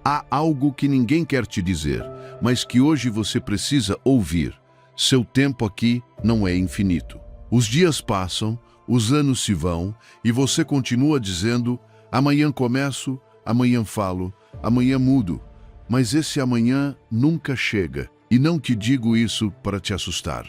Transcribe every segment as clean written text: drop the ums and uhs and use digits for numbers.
Há algo que ninguém quer te dizer, mas que hoje você precisa ouvir. Seu tempo aqui não é infinito. Os dias passam, os anos se vão, e você continua dizendo: amanhã começo, amanhã falo, amanhã mudo. Mas esse amanhã nunca chega. E não te digo isso para te assustar.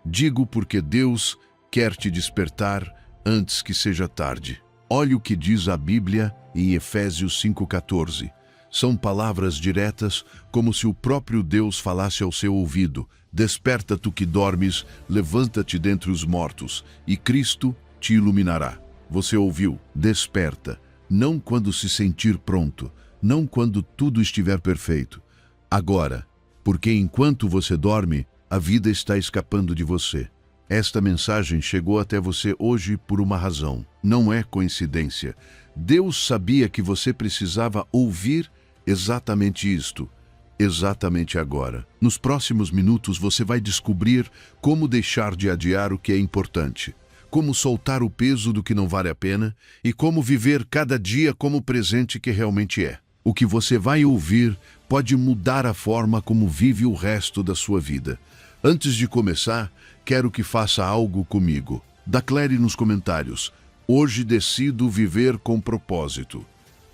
Digo porque Deus quer te despertar antes que seja tarde. Olha o que diz a Bíblia em Efésios 5,14. São palavras diretas, como se o próprio Deus falasse ao seu ouvido. Desperta tu que dormes, levanta-te dentre os mortos, e Cristo te iluminará. Você ouviu? Desperta. Não quando se sentir pronto, não quando tudo estiver perfeito. Agora, porque enquanto você dorme, a vida está escapando de você. Esta mensagem chegou até você hoje por uma razão. Não é coincidência. Deus sabia que você precisava ouvir exatamente isto, exatamente agora. Nos próximos minutos você vai descobrir como deixar de adiar o que é importante, como soltar o peso do que não vale a pena e como viver cada dia como o presente que realmente é. O que você vai ouvir pode mudar a forma como vive o resto da sua vida. Antes de começar, quero que faça algo comigo. Declare nos comentários: hoje decido viver com propósito.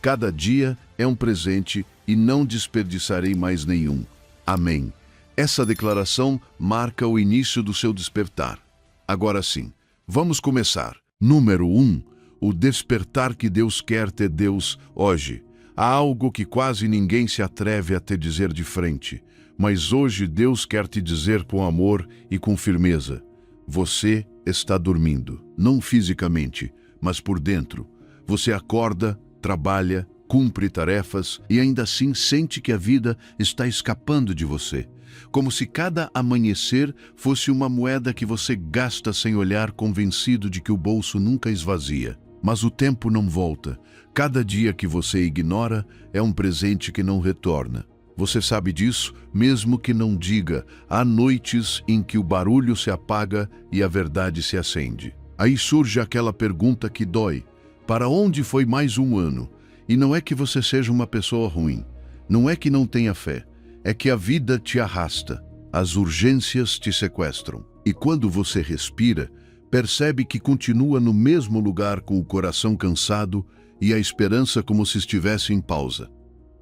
Cada dia é um presente e não desperdiçarei mais nenhum. Amém. Essa declaração marca o início do seu despertar. Agora sim, vamos começar. Número 1. O despertar que Deus quer ter Deus hoje. Há algo que quase ninguém se atreve a te dizer de frente, mas hoje Deus quer te dizer com amor e com firmeza: você está dormindo, não fisicamente, mas por dentro. Você acorda, trabalha, cumpre tarefas e ainda assim sente que a vida está escapando de você. Como se cada amanhecer fosse uma moeda que você gasta sem olhar, convencido de que o bolso nunca esvazia. Mas o tempo não volta. Cada dia que você ignora é um presente que não retorna. Você sabe disso, mesmo que não diga. Há noites em que o barulho se apaga e a verdade se acende. Aí surge aquela pergunta que dói: para onde foi mais um ano? E não é que você seja uma pessoa ruim, não é que não tenha fé, é que a vida te arrasta, as urgências te sequestram. E quando você respira, percebe que continua no mesmo lugar com o coração cansado e a esperança como se estivesse em pausa.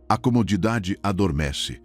A comodidade adormece.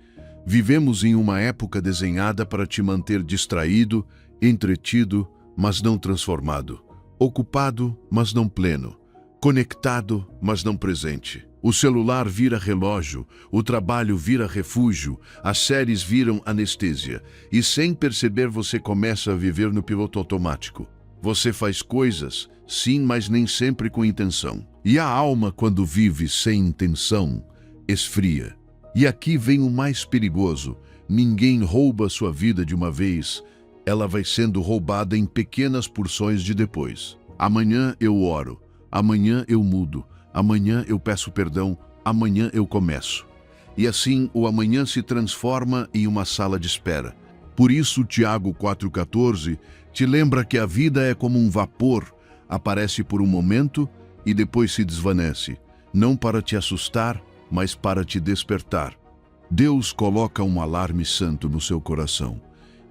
Vivemos em uma época desenhada para te manter distraído, entretido, mas não transformado, ocupado, mas não pleno, conectado, mas não presente. O celular vira relógio, o trabalho vira refúgio, as séries viram anestesia, e sem perceber você começa a viver no piloto automático. Você faz coisas, sim, mas nem sempre com intenção. E a alma, quando vive sem intenção, esfria. E aqui vem o mais perigoso: ninguém rouba sua vida de uma vez, ela vai sendo roubada em pequenas porções de depois. Amanhã eu oro, amanhã eu mudo, amanhã eu peço perdão, amanhã eu começo. E assim o amanhã se transforma em uma sala de espera. Por isso Tiago 4,14 te lembra que a vida é como um vapor, aparece por um momento e depois se desvanece, não para te assustar, mas para te despertar. Deus coloca um alarme santo no seu coração.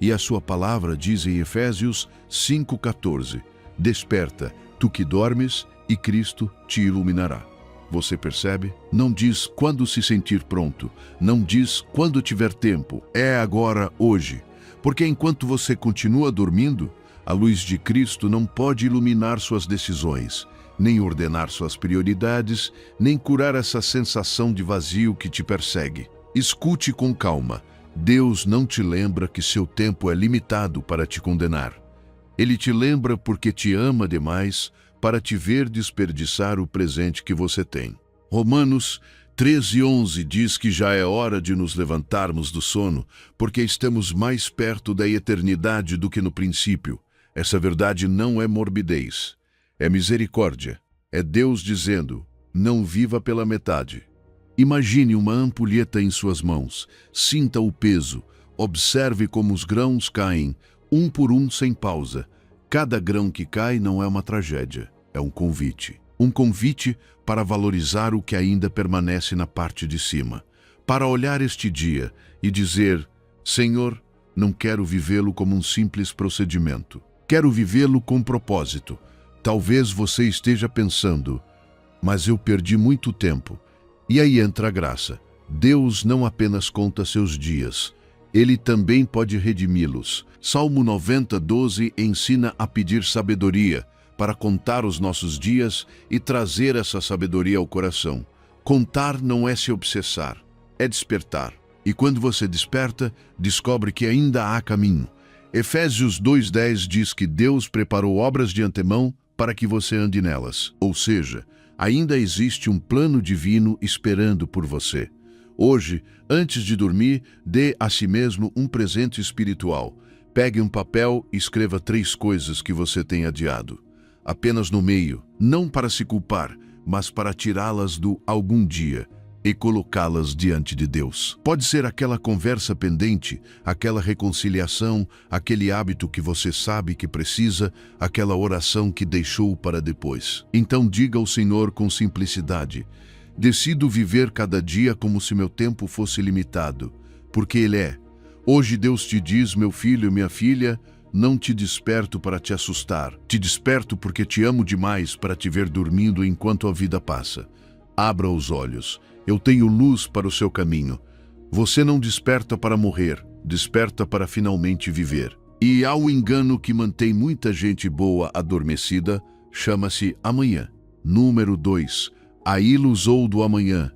E a sua palavra diz em Efésios 5,14: desperta, tu que dormes, e Cristo te iluminará. Você percebe? Não diz quando se sentir pronto, não diz quando tiver tempo, é agora, hoje. Porque enquanto você continua dormindo, a luz de Cristo não pode iluminar suas decisões, nem ordenar suas prioridades, nem curar essa sensação de vazio que te persegue. Escute com calma. Deus não te lembra que seu tempo é limitado para te condenar. Ele te lembra porque te ama demais para te ver desperdiçar o presente que você tem. Romanos 13:11 diz que já é hora de nos levantarmos do sono, porque estamos mais perto da eternidade do que no princípio. Essa verdade não é morbidez, é misericórdia. É Deus dizendo: não viva pela metade. Imagine uma ampulheta em suas mãos, sinta o peso, observe como os grãos caem, um por um sem pausa. Cada grão que cai não é uma tragédia, é um convite. Um convite para valorizar o que ainda permanece na parte de cima, para olhar este dia e dizer: Senhor, não quero vivê-lo como um simples procedimento. Quero vivê-lo com propósito. Talvez você esteja pensando: mas eu perdi muito tempo. E aí entra a graça. Deus não apenas conta seus dias, Ele também pode redimi-los. Salmo 90:12 ensina a pedir sabedoria para contar os nossos dias e trazer essa sabedoria ao coração. Contar não é se obsessar, é despertar. E quando você desperta, descobre que ainda há caminho. Efésios 2:10 diz que Deus preparou obras de antemão para que você ande nelas. Ou seja, ainda existe um plano divino esperando por você. Hoje, antes de dormir, dê a si mesmo um presente espiritual. Pegue um papel e escreva 3 coisas que você tem adiado. Apenas no meio, não para se culpar, mas para tirá-las do algum dia e colocá-las diante de Deus. Pode ser aquela conversa pendente, aquela reconciliação, aquele hábito que você sabe que precisa, aquela oração que deixou para depois. Então diga ao Senhor com simplicidade: decido viver cada dia como se meu tempo fosse limitado, porque Ele é. Hoje Deus te diz: meu filho, minha filha, não te desperto para te assustar. Te desperto porque te amo demais para te ver dormindo enquanto a vida passa. Abra os olhos. Eu tenho luz para o seu caminho. Você não desperta para morrer, desperta para finalmente viver. E há um engano que mantém muita gente boa adormecida, chama-se amanhã. Número 2. A ilusão do amanhã.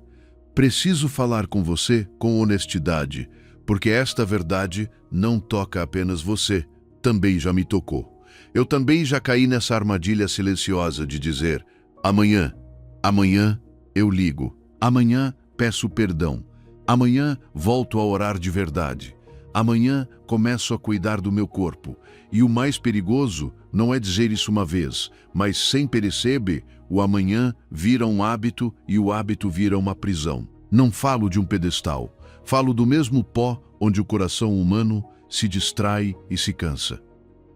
Preciso falar com você com honestidade, porque esta verdade não toca apenas você, também já me tocou. Eu também já caí nessa armadilha silenciosa de dizer: amanhã, amanhã eu ligo, amanhã peço perdão, amanhã volto a orar de verdade, amanhã começo a cuidar do meu corpo. E o mais perigoso não é dizer isso uma vez, mas sem perceber, o amanhã vira um hábito e o hábito vira uma prisão. Não falo de um pedestal, falo do mesmo pó onde o coração humano se distrai e se cansa.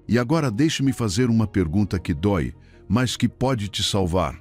E agora deixe-me fazer uma pergunta que dói, mas que pode te salvar.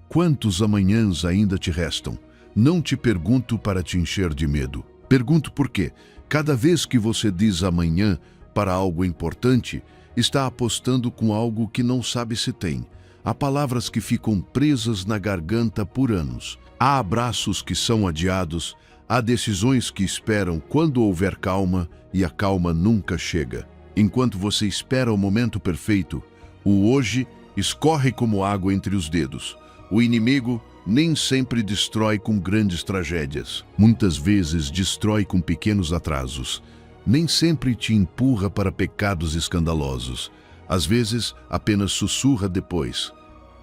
Quantos amanhãs ainda te restam? Não te pergunto para te encher de medo. Pergunto porque, cada vez que você diz amanhã para algo importante, está apostando com algo que não sabe se tem. Há palavras que ficam presas na garganta por anos. Há abraços que são adiados. Há decisões que esperam quando houver calma e a calma nunca chega. Enquanto você espera o momento perfeito, o hoje escorre como água entre os dedos. O inimigo nem sempre destrói com grandes tragédias. Muitas vezes destrói com pequenos atrasos. Nem sempre te empurra para pecados escandalosos. Às vezes apenas sussurra depois.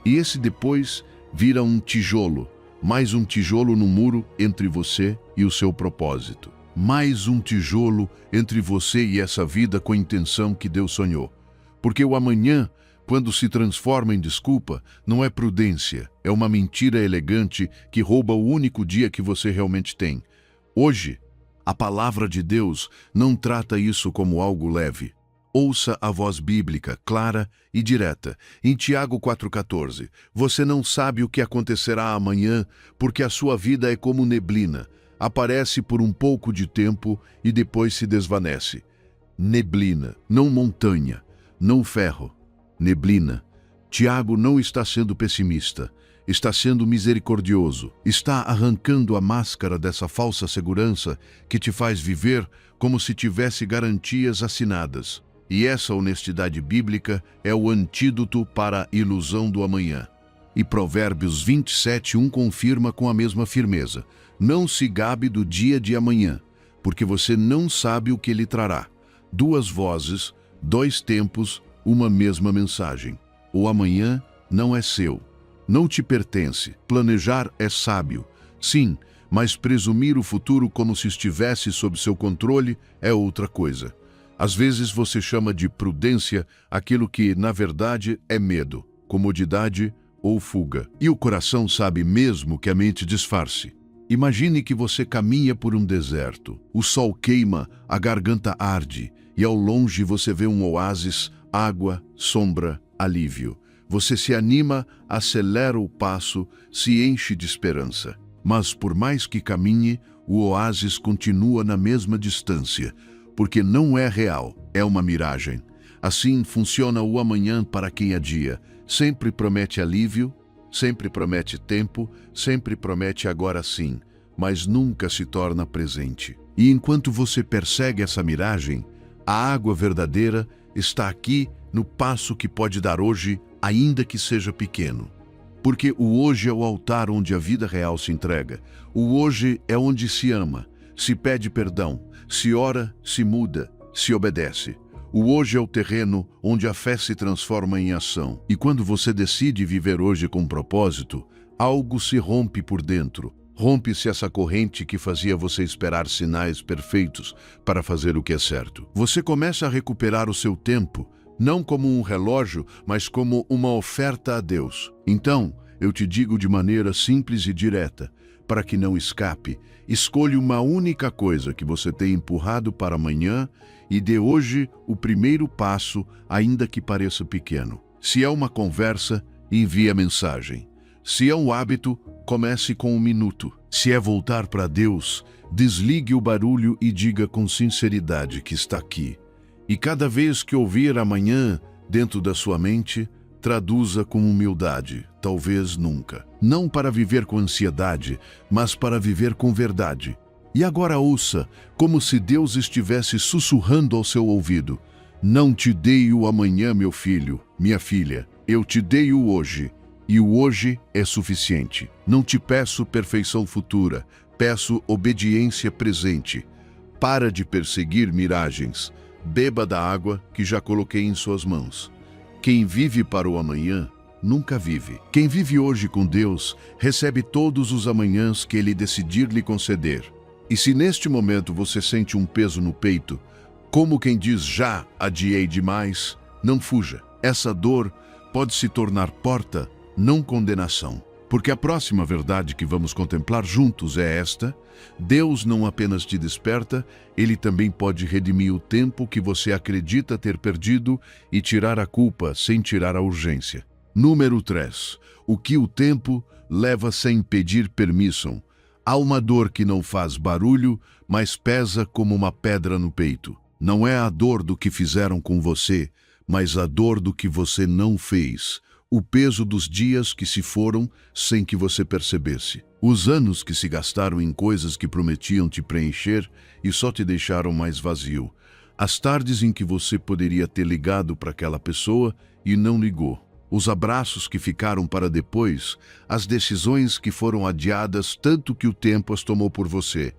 E esse depois vira um tijolo. Mais um tijolo no muro entre você e o seu propósito. Mais um tijolo entre você e essa vida com a intenção que Deus sonhou. Porque o amanhã, quando se transforma em desculpa, não é prudência, é uma mentira elegante que rouba o único dia que você realmente tem. Hoje, a palavra de Deus não trata isso como algo leve. Ouça a voz bíblica, clara e direta. Em Tiago 4,14, você não sabe o que acontecerá amanhã, porque a sua vida é como neblina. Aparece por um pouco de tempo e depois se desvanece. Neblina, não montanha, não ferro. Neblina. Tiago não está sendo pessimista, está sendo misericordioso, está arrancando a máscara dessa falsa segurança que te faz viver como se tivesse garantias assinadas. E essa honestidade bíblica é o antídoto para a ilusão do amanhã. E Provérbios 27:1 confirma com a mesma firmeza: não se gabe do dia de amanhã, porque você não sabe o que ele trará. 2 vozes, 2 tempos, uma mesma mensagem. O amanhã não é seu, não te pertence. Planejar é sábio, sim, mas presumir o futuro como se estivesse sob seu controle é outra coisa. Às vezes você chama de prudência aquilo que, na verdade, é medo, comodidade ou fuga. E o coração sabe mesmo que a mente disfarce. Imagine que você caminha por um deserto. O sol queima, a garganta arde, e ao longe você vê um oásis, água, sombra, alívio. Você se anima, acelera o passo, se enche de esperança. Mas por mais que caminhe, o oásis continua na mesma distância, porque não é real, é uma miragem. Assim funciona o amanhã para quem adia. Sempre promete alívio, sempre promete tempo, sempre promete agora sim, mas nunca se torna presente. E enquanto você persegue essa miragem, a água verdadeira está aqui no passo que pode dar hoje, ainda que seja pequeno. Porque o hoje é o altar onde a vida real se entrega. O hoje é onde se ama, se pede perdão, se ora, se muda, se obedece. O hoje é o terreno onde a fé se transforma em ação. E quando você decide viver hoje com propósito, algo se rompe por dentro. Rompe-se essa corrente que fazia você esperar sinais perfeitos para fazer o que é certo. Você começa a recuperar o seu tempo, não como um relógio, mas como uma oferta a Deus. Então, eu te digo de maneira simples e direta, para que não escape, escolha uma única coisa que você tem empurrado para amanhã e dê hoje o primeiro passo, ainda que pareça pequeno. Se é uma conversa, envie a mensagem. Se é um hábito, comece com 1 minuto. Se é voltar para Deus, desligue o barulho e diga com sinceridade que está aqui. E cada vez que ouvir amanhã dentro da sua mente, traduza com humildade, talvez nunca. Não para viver com ansiedade, mas para viver com verdade. E agora ouça, como se Deus estivesse sussurrando ao seu ouvido. Não te dei o amanhã, meu filho, minha filha. Eu te dei o hoje. E o hoje é suficiente. Não te peço perfeição futura, peço obediência presente. Para de perseguir miragens. Beba da água que já coloquei em suas mãos. Quem vive para o amanhã, nunca vive. Quem vive hoje com Deus, recebe todos os amanhãs que Ele decidir lhe conceder. E se neste momento você sente um peso no peito, como quem diz já adiei demais, não fuja. Essa dor pode se tornar porta, não condenação. Porque a próxima verdade que vamos contemplar juntos é esta: Deus não apenas te desperta, Ele também pode redimir o tempo que você acredita ter perdido e tirar a culpa sem tirar a urgência. Número 3. O que o tempo leva sem pedir permissão. Há uma dor que não faz barulho, mas pesa como uma pedra no peito. Não é a dor do que fizeram com você, mas a dor do que você não fez. O peso dos dias que se foram sem que você percebesse. Os anos que se gastaram em coisas que prometiam te preencher e só te deixaram mais vazio. As tardes em que você poderia ter ligado para aquela pessoa e não ligou. Os abraços que ficaram para depois, as decisões que foram adiadas tanto que o tempo as tomou por você.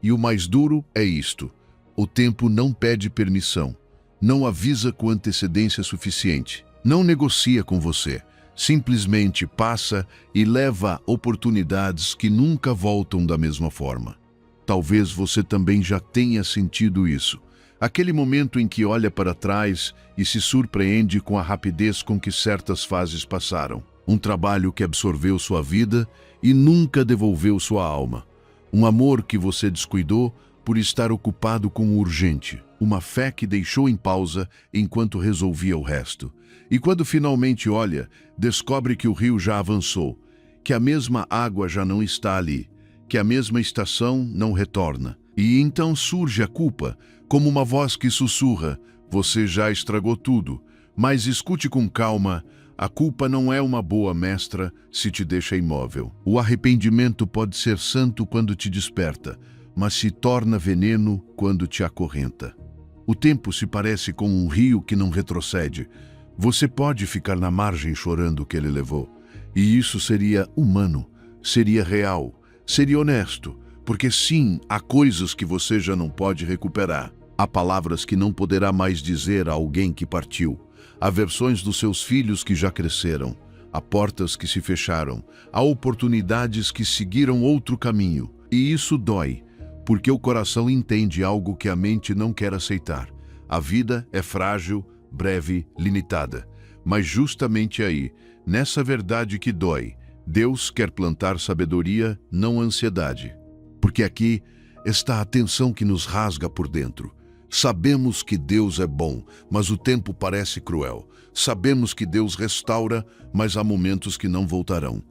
E o mais duro é isto: o tempo não pede permissão, não avisa com antecedência suficiente. Não negocia com você, simplesmente passa e leva oportunidades que nunca voltam da mesma forma. Talvez você também já tenha sentido isso. Aquele momento em que olha para trás e se surpreende com a rapidez com que certas fases passaram. Um trabalho que absorveu sua vida e nunca devolveu sua alma. Um amor que você descuidou por estar ocupado com o urgente. Uma fé que deixou em pausa enquanto resolvia o resto. E quando finalmente olha, descobre que o rio já avançou, que a mesma água já não está ali, que a mesma estação não retorna. E então surge a culpa, como uma voz que sussurra: você já estragou tudo. Mas escute com calma, a culpa não é uma boa mestra se te deixa imóvel. O arrependimento pode ser santo quando te desperta, mas se torna veneno quando te acorrenta. O tempo se parece com um rio que não retrocede. Você pode ficar na margem chorando o que ele levou. E isso seria humano, seria real, seria honesto. Porque sim, há coisas que você já não pode recuperar. Há palavras que não poderá mais dizer a alguém que partiu. Há versões dos seus filhos que já cresceram. Há portas que se fecharam. Há oportunidades que seguiram outro caminho. E isso dói, porque o coração entende algo que a mente não quer aceitar. A vida é frágil, breve, limitada. Mas justamente aí, nessa verdade que dói, Deus quer plantar sabedoria, não ansiedade. Porque aqui está a tensão que nos rasga por dentro. Sabemos que Deus é bom, mas o tempo parece cruel. Sabemos que Deus restaura, mas há momentos que não voltarão.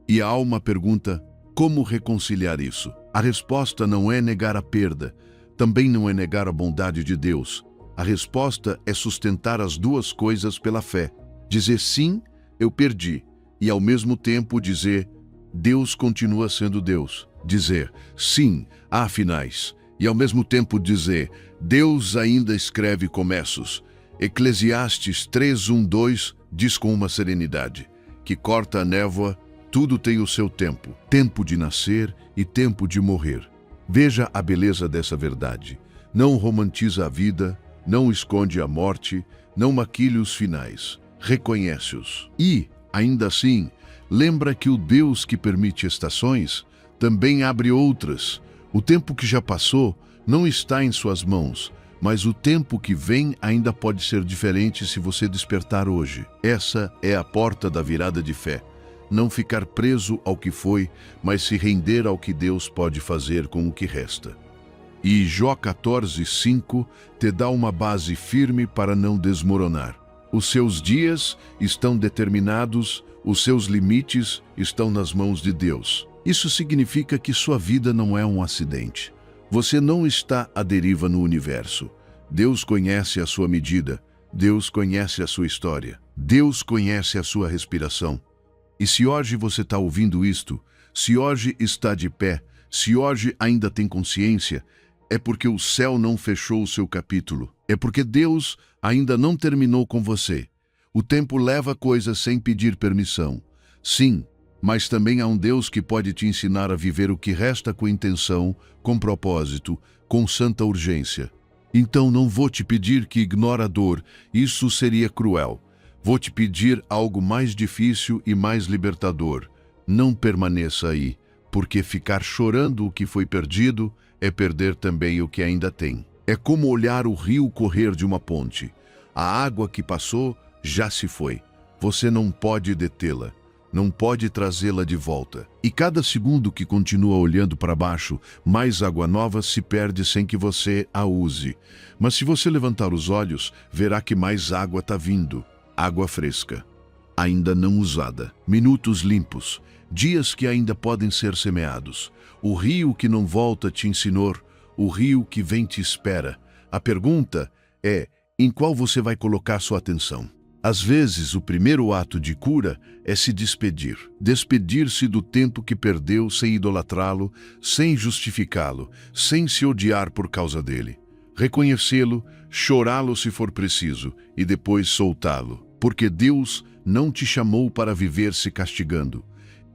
E a alma pergunta: como reconciliar isso? A resposta não é negar a perda, também não é negar a bondade de Deus. A resposta é sustentar as duas coisas pela fé. Dizer sim, eu perdi, e ao mesmo tempo dizer, Deus continua sendo Deus. Dizer sim, há finais, e ao mesmo tempo dizer, Deus ainda escreve começos. Eclesiastes 3:1-2 diz com uma serenidade, que corta a névoa, tudo tem o seu tempo, tempo de nascer e tempo de morrer. Veja a beleza dessa verdade. Não romantiza a vida, não esconde a morte, não maquilhe os finais, reconhece-os. E, ainda assim, lembra que o Deus que permite estações também abre outras. O tempo que já passou não está em suas mãos, mas o tempo que vem ainda pode ser diferente se você despertar hoje. Essa é a porta da virada de fé. Não ficar preso ao que foi, mas se render ao que Deus pode fazer com o que resta. E Jó 14:5 te dá uma base firme para não desmoronar. Os seus dias estão determinados, os seus limites estão nas mãos de Deus. Isso significa que sua vida não é um acidente. Você não está à deriva no universo. Deus conhece a sua medida, Deus conhece a sua história, Deus conhece a sua respiração. E se hoje você está ouvindo isto, se hoje está de pé, se hoje ainda tem consciência, é porque o céu não fechou o seu capítulo. É porque Deus ainda não terminou com você. O tempo leva coisas sem pedir permissão. Sim, mas também há um Deus que pode te ensinar a viver o que resta com intenção, com propósito, com santa urgência. Então não vou te pedir que ignore a dor, isso seria cruel. Vou te pedir algo mais difícil e mais libertador. Não permaneça aí, porque ficar chorando o que foi perdido é perder também o que ainda tem. É como olhar o rio correr de uma ponte. A água que passou já se foi. Você não pode detê-la, não pode trazê-la de volta. E cada segundo que continua olhando para baixo, mais água nova se perde sem que você a use. Mas se você levantar os olhos, verá que mais água está vindo. Água fresca, ainda não usada, minutos limpos, dias que ainda podem ser semeados. O rio que não volta te ensinou, o rio que vem te espera. A pergunta é, em qual você vai colocar sua atenção? Às vezes, o primeiro ato de cura é se despedir. Despedir-se do tempo que perdeu sem idolatrá-lo, sem justificá-lo, sem se odiar por causa dele. Reconhecê-lo, chorá-lo se for preciso e depois soltá-lo. Porque Deus não te chamou para viver se castigando.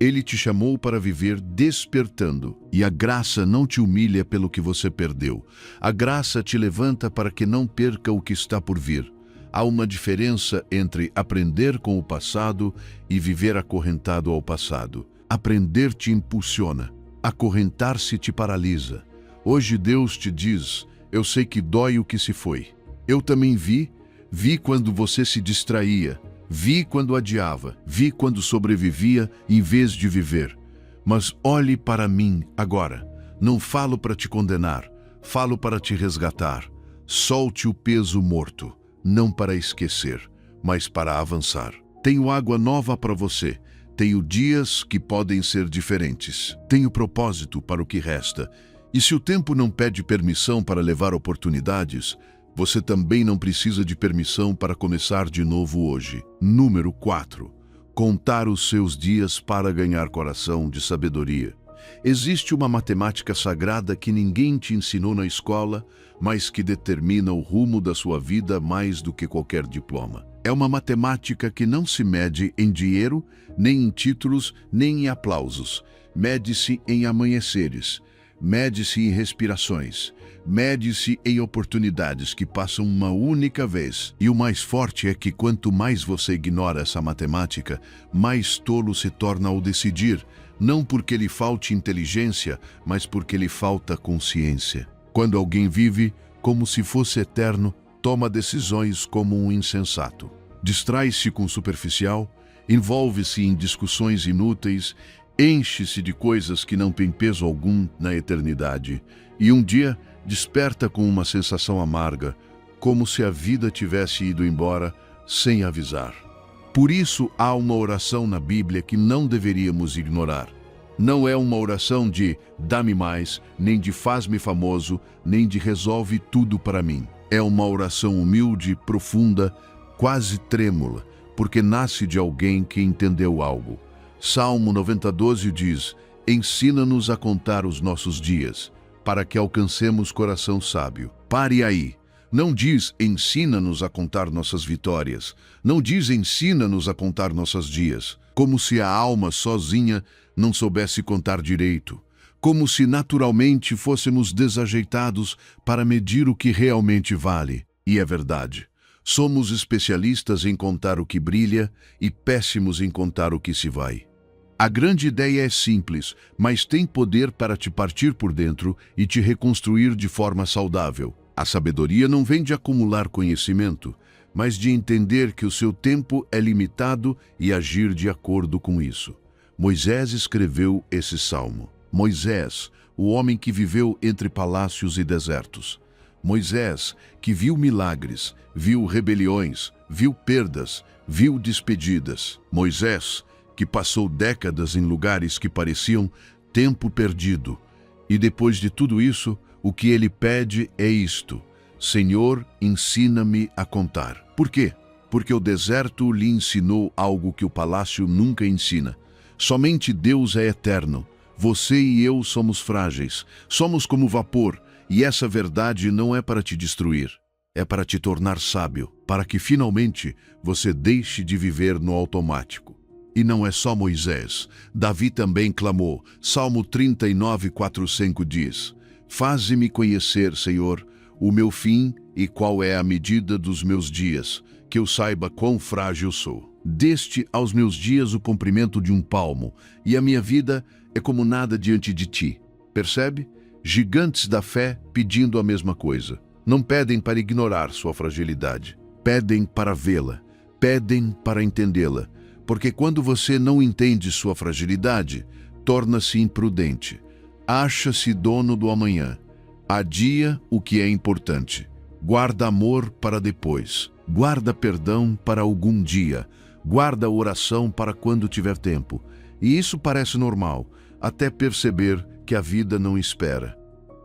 Ele te chamou para viver despertando. E a graça não te humilha pelo que você perdeu. A graça te levanta para que não perca o que está por vir. Há uma diferença entre aprender com o passado e viver acorrentado ao passado. Aprender te impulsiona. Acorrentar-se te paralisa. Hoje Deus te diz, eu sei que dói o que se foi. Eu também vi quando você se distraía, vi quando adiava, vi quando sobrevivia em vez de viver. Mas olhe para mim agora. Não falo para te condenar, falo para te resgatar. Solte o peso morto, não para esquecer, mas para avançar. Tenho água nova para você. Tenho dias que podem ser diferentes. Tenho propósito para o que resta. E se o tempo não pede permissão para levar oportunidades, você também não precisa de permissão para começar de novo hoje. Número 4. Contar os seus dias para ganhar coração de sabedoria. Existe uma matemática sagrada que ninguém te ensinou na escola, mas que determina o rumo da sua vida mais do que qualquer diploma. É uma matemática que não se mede em dinheiro, nem em títulos, nem em aplausos. Mede-se em amanheceres. Mede-se em respirações. Mede-se em oportunidades que passam uma única vez. E o mais forte é que quanto mais você ignora essa matemática, mais tolo se torna ao decidir, não porque lhe falte inteligência, mas porque lhe falta consciência. Quando alguém vive como se fosse eterno, toma decisões como um insensato. Distrai-se com o superficial, envolve-se em discussões inúteis, enche-se de coisas que não têm peso algum na eternidade, e um dia desperta com uma sensação amarga, como se a vida tivesse ido embora sem avisar. Por isso há uma oração na Bíblia que não deveríamos ignorar. Não é uma oração de dá-me mais, nem de faz-me famoso, nem de resolve tudo para mim. É uma oração humilde, profunda, quase trêmula, porque nasce de alguém que entendeu algo. Salmo 90:12 diz: ensina-nos a contar os nossos dias, para que alcancemos coração sábio. Pare aí. Não diz ensina-nos a contar nossas vitórias. Não diz ensina-nos a contar nossos dias. Como se a alma sozinha não soubesse contar direito. Como se naturalmente fôssemos desajeitados para medir o que realmente vale. E é verdade. Somos especialistas em contar o que brilha e péssimos em contar o que se vai. A grande ideia é simples, mas tem poder para te partir por dentro e te reconstruir de forma saudável. A sabedoria não vem de acumular conhecimento, mas de entender que o seu tempo é limitado e agir de acordo com isso. Moisés escreveu esse salmo. Moisés, o homem que viveu entre palácios e desertos. Moisés, que viu milagres, viu rebeliões, viu perdas, viu despedidas. Moisés, que passou décadas em lugares que pareciam tempo perdido. E depois de tudo isso, o que ele pede é isto: Senhor, ensina-me a contar. Por quê? Porque o deserto lhe ensinou algo que o palácio nunca ensina. Somente Deus é eterno. Você e eu somos frágeis. Somos como vapor. E essa verdade não é para te destruir. É para te tornar sábio, para que finalmente você deixe de viver no automático. E não é só Moisés. Davi também clamou. Salmo 39:4-5 diz: faze-me conhecer, Senhor, o meu fim e qual é a medida dos meus dias, que eu saiba quão frágil sou. Deste aos meus dias o comprimento de um palmo, e a minha vida é como nada diante de ti. Percebe? Gigantes da fé pedindo a mesma coisa. Não pedem para ignorar sua fragilidade. Pedem para vê-la. Pedem para entendê-la. Porque quando você não entende sua fragilidade, torna-se imprudente. Acha-se dono do amanhã. Adia o que é importante. Guarda amor para depois. Guarda perdão para algum dia. Guarda oração para quando tiver tempo. E isso parece normal, até perceber que a vida não espera.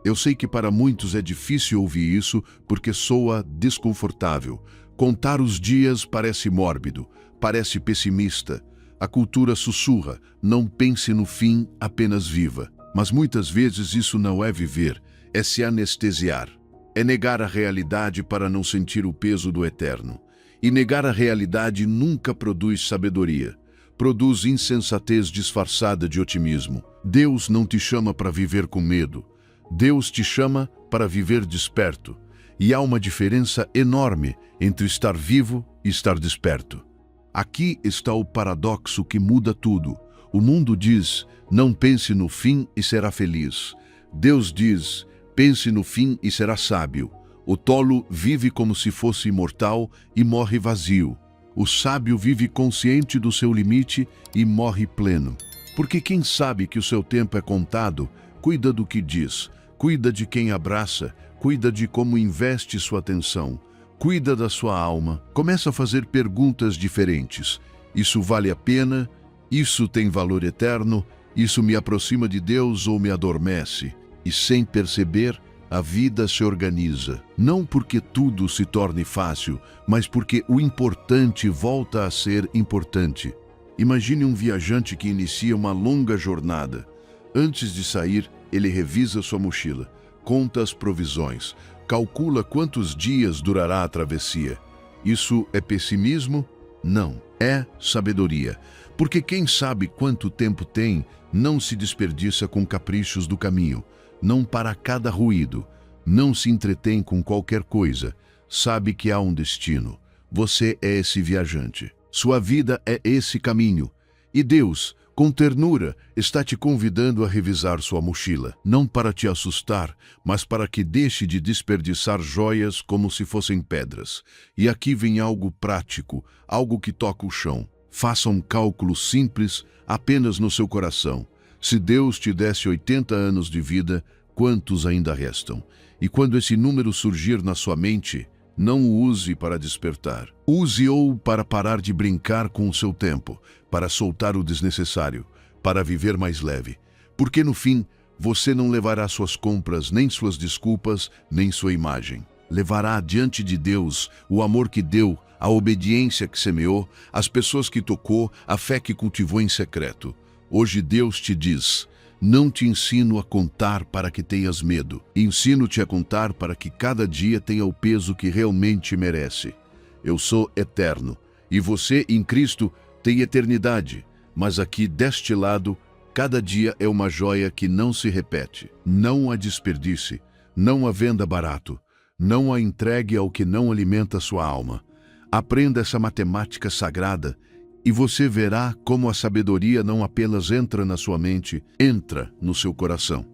Eu sei que para muitos é difícil ouvir isso porque soa desconfortável. Contar os dias parece mórbido, parece pessimista. A cultura sussurra: não pense no fim, apenas viva. Mas muitas vezes isso não é viver, é se anestesiar. É negar a realidade para não sentir o peso do eterno. E negar a realidade nunca produz sabedoria. Produz insensatez disfarçada de otimismo. Deus não te chama para viver com medo. Deus te chama para viver desperto. E há uma diferença enorme entre estar vivo e estar desperto. Aqui está o paradoxo que muda tudo. O mundo diz: não pense no fim e será feliz. Deus diz: pense no fim e será sábio. O tolo vive como se fosse imortal e morre vazio. O sábio vive consciente do seu limite e morre pleno. Porque quem sabe que o seu tempo é contado, cuida do que diz, cuida de quem abraça, cuida de como investe sua atenção, cuida da sua alma, começa a fazer perguntas diferentes. Isso vale a pena? Isso tem valor eterno? Isso me aproxima de Deus ou me adormece? E sem perceber, a vida se organiza. Não porque tudo se torne fácil, mas porque o importante volta a ser importante. Imagine um viajante que inicia uma longa jornada. Antes de sair, ele revisa sua mochila, conta as provisões, calcula quantos dias durará a travessia. Isso é pessimismo? Não, é sabedoria. Porque quem sabe quanto tempo tem, não se desperdiça com caprichos do caminho, não para cada ruído, não se entretém com qualquer coisa, sabe que há um destino. Você é esse viajante. Sua vida é esse caminho. E Deus, com ternura, está te convidando a revisar sua mochila, não para te assustar, mas para que deixe de desperdiçar joias como se fossem pedras. E aqui vem algo prático, algo que toca o chão. Faça um cálculo simples apenas no seu coração. Se Deus te desse 80 anos de vida, quantos ainda restam? E quando esse número surgir na sua mente, não o use para despertar. Use-o para parar de brincar com o seu tempo, para soltar o desnecessário, para viver mais leve. Porque no fim, você não levará suas compras, nem suas desculpas, nem sua imagem. Levará diante de Deus o amor que deu, a obediência que semeou, as pessoas que tocou, a fé que cultivou em secreto. Hoje Deus te diz: não te ensino a contar para que tenhas medo. Ensino-te a contar para que cada dia tenha o peso que realmente merece. Eu sou eterno, e você em Cristo tem eternidade. Mas aqui deste lado, cada dia é uma joia que não se repete. Não a desperdice, não a venda barato, não a entregue ao que não alimenta sua alma. Aprenda essa matemática sagrada e você verá como a sabedoria não apenas entra na sua mente, entra no seu coração.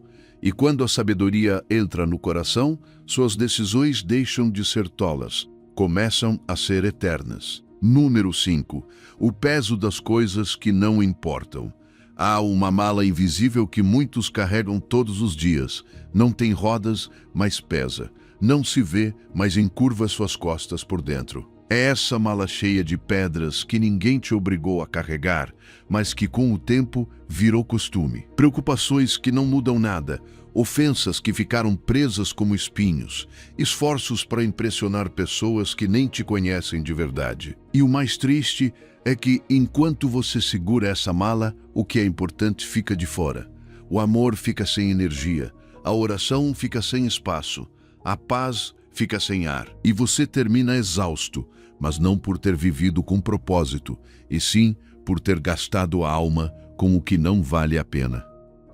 E quando a sabedoria entra no coração, suas decisões deixam de ser tolas, começam a ser eternas. Número 5. O peso das coisas que não importam. Há uma mala invisível que muitos carregam todos os dias. Não tem rodas, mas pesa. Não se vê, mas encurva suas costas por dentro. É essa mala cheia de pedras que ninguém te obrigou a carregar, mas que com o tempo virou costume. Preocupações que não mudam nada, ofensas que ficaram presas como espinhos, esforços para impressionar pessoas que nem te conhecem de verdade. E o mais triste é que, enquanto você segura essa mala, o que é importante fica de fora. O amor fica sem energia, a oração fica sem espaço, a paz fica sem ar, e você termina exausto, mas não por ter vivido com propósito, e sim por ter gastado a alma com o que não vale a pena.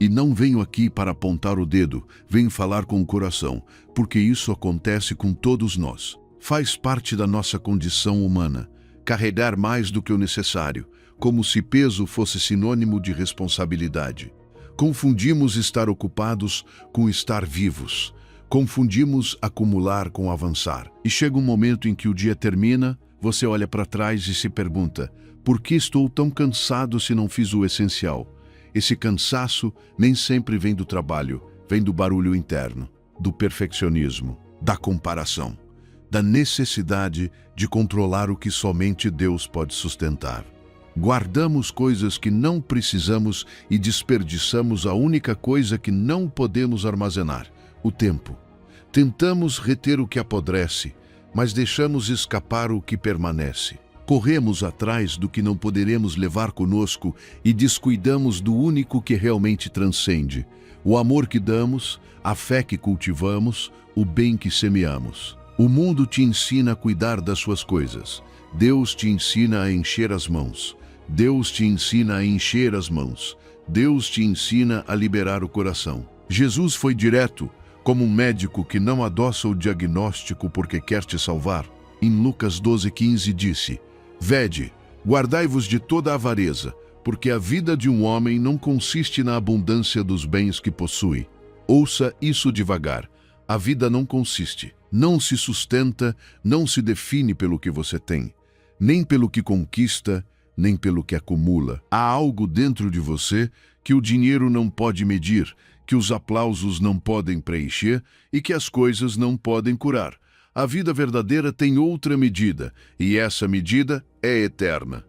E não venho aqui para apontar o dedo, venho falar com o coração, porque isso acontece com todos nós. Faz parte da nossa condição humana, carregar mais do que o necessário, como se peso fosse sinônimo de responsabilidade. Confundimos estar ocupados com estar vivos. Confundimos acumular com avançar. E chega um momento em que o dia termina, você olha para trás e se pergunta: por que estou tão cansado se não fiz o essencial? Esse cansaço nem sempre vem do trabalho, vem do barulho interno, do perfeccionismo, da comparação, da necessidade de controlar o que somente Deus pode sustentar. Guardamos coisas que não precisamos e desperdiçamos a única coisa que não podemos armazenar: o tempo. Tentamos reter o que apodrece, mas deixamos escapar o que permanece. Corremos atrás do que não poderemos levar conosco e descuidamos do único que realmente transcende: o amor que damos, a fé que cultivamos, o bem que semeamos. O mundo te ensina a cuidar das suas coisas. Deus te ensina a encher as mãos. Deus te ensina a encher as mãos. Deus te ensina a liberar o coração. Jesus foi direto, como um médico que não adoça o diagnóstico porque quer te salvar. Em Lucas 12:15 disse: Vede, guardai-vos de toda a avareza, porque a vida de um homem não consiste na abundância dos bens que possui. Ouça isso devagar. A vida não consiste, não se sustenta, não se define pelo que você tem, nem pelo que conquista, nem pelo que acumula. Há algo dentro de você que o dinheiro não pode medir, que os aplausos não podem preencher e que as coisas não podem curar. A vida verdadeira tem outra medida, e essa medida é eterna.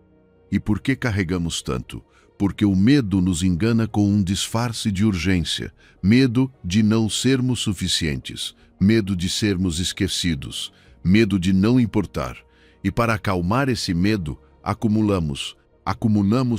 E por que carregamos tanto? Porque o medo nos engana com um disfarce de urgência, medo de não sermos suficientes, medo de sermos esquecidos, medo de não importar. E para acalmar esse medo, acumulamos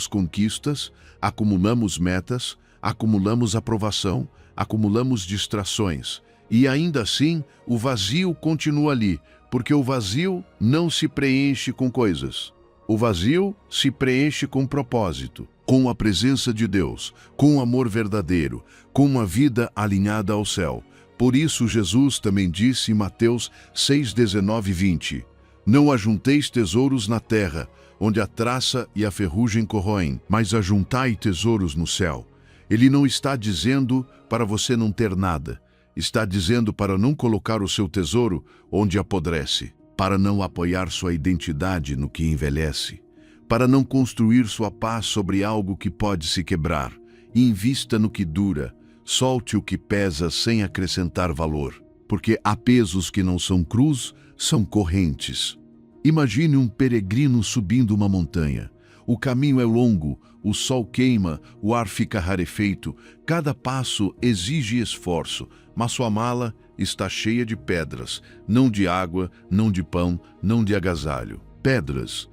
conquistas, acumulamos metas, acumulamos aprovação, acumulamos distrações. E ainda assim, o vazio continua ali, porque o vazio não se preenche com coisas. O vazio se preenche com propósito, com a presença de Deus, com o amor verdadeiro, com uma vida alinhada ao céu. Por isso Jesus também disse em Mateus 6:19-20: Não ajunteis tesouros na terra, onde a traça e a ferrugem corroem, mas ajuntai tesouros no céu. Ele não está dizendo para você não ter nada. Está dizendo para não colocar o seu tesouro onde apodrece, para não apoiar sua identidade no que envelhece, para não construir sua paz sobre algo que pode se quebrar. Invista no que dura, solte o que pesa sem acrescentar valor, porque há pesos que não são cruz, são correntes. Imagine um peregrino subindo uma montanha. O caminho é longo, o sol queima, o ar fica rarefeito. Cada passo exige esforço, mas sua mala está cheia de pedras, não de água, não de pão, não de agasalho. Pedras.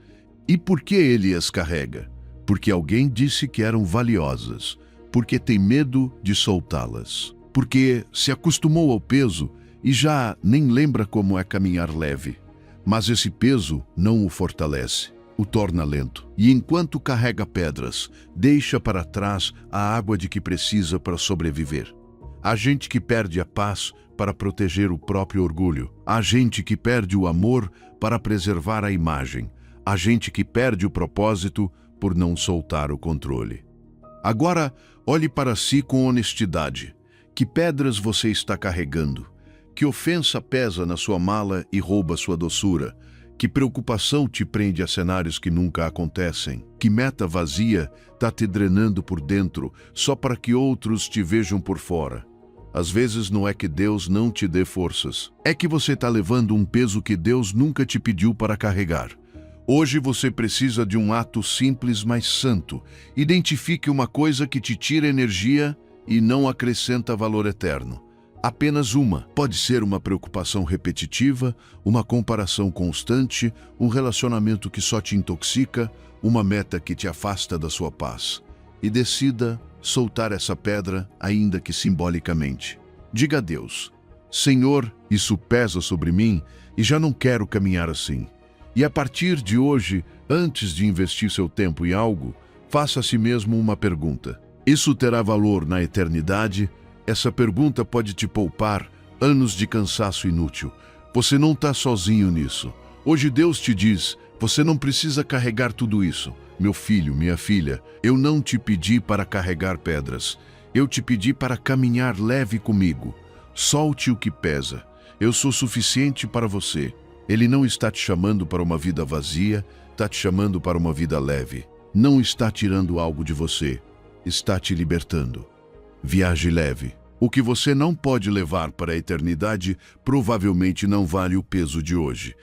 E por que ele as carrega? Porque alguém disse que eram valiosas, porque tem medo de soltá-las, porque se acostumou ao peso e já nem lembra como é caminhar leve. Mas esse peso não o fortalece, o torna lento. E enquanto carrega pedras, deixa para trás a água de que precisa para sobreviver. Há gente que perde a paz para proteger o próprio orgulho. Há gente que perde o amor para preservar a imagem. Há gente que perde o propósito por não soltar o controle. Agora, olhe para si com honestidade. Que pedras você está carregando? Que ofensa pesa na sua mala e rouba sua doçura? Que preocupação te prende a cenários que nunca acontecem? Que meta vazia está te drenando por dentro só para que outros te vejam por fora? Às vezes não é que Deus não te dê forças. É que você está levando um peso que Deus nunca te pediu para carregar. Hoje você precisa de um ato simples, mas santo. Identifique uma coisa que te tira energia e não acrescenta valor eterno. Apenas uma. Pode ser uma preocupação repetitiva, uma comparação constante, um relacionamento que só te intoxica, uma meta que te afasta da sua paz. E decida soltar essa pedra, ainda que simbolicamente. Diga a Deus: Senhor, isso pesa sobre mim e já não quero caminhar assim. E a partir de hoje, antes de investir seu tempo em algo, faça a si mesmo uma pergunta. Isso terá valor na eternidade? Essa pergunta pode te poupar anos de cansaço inútil. Você não está sozinho nisso. Hoje Deus te diz: você não precisa carregar tudo isso. Meu filho, minha filha, eu não te pedi para carregar pedras. Eu te pedi para caminhar leve comigo. Solte o que pesa. Eu sou suficiente para você. Ele não está te chamando para uma vida vazia, está te chamando para uma vida leve. Não está tirando algo de você, está te libertando. Viaje leve. O que você não pode levar para a eternidade provavelmente não vale o peso de hoje.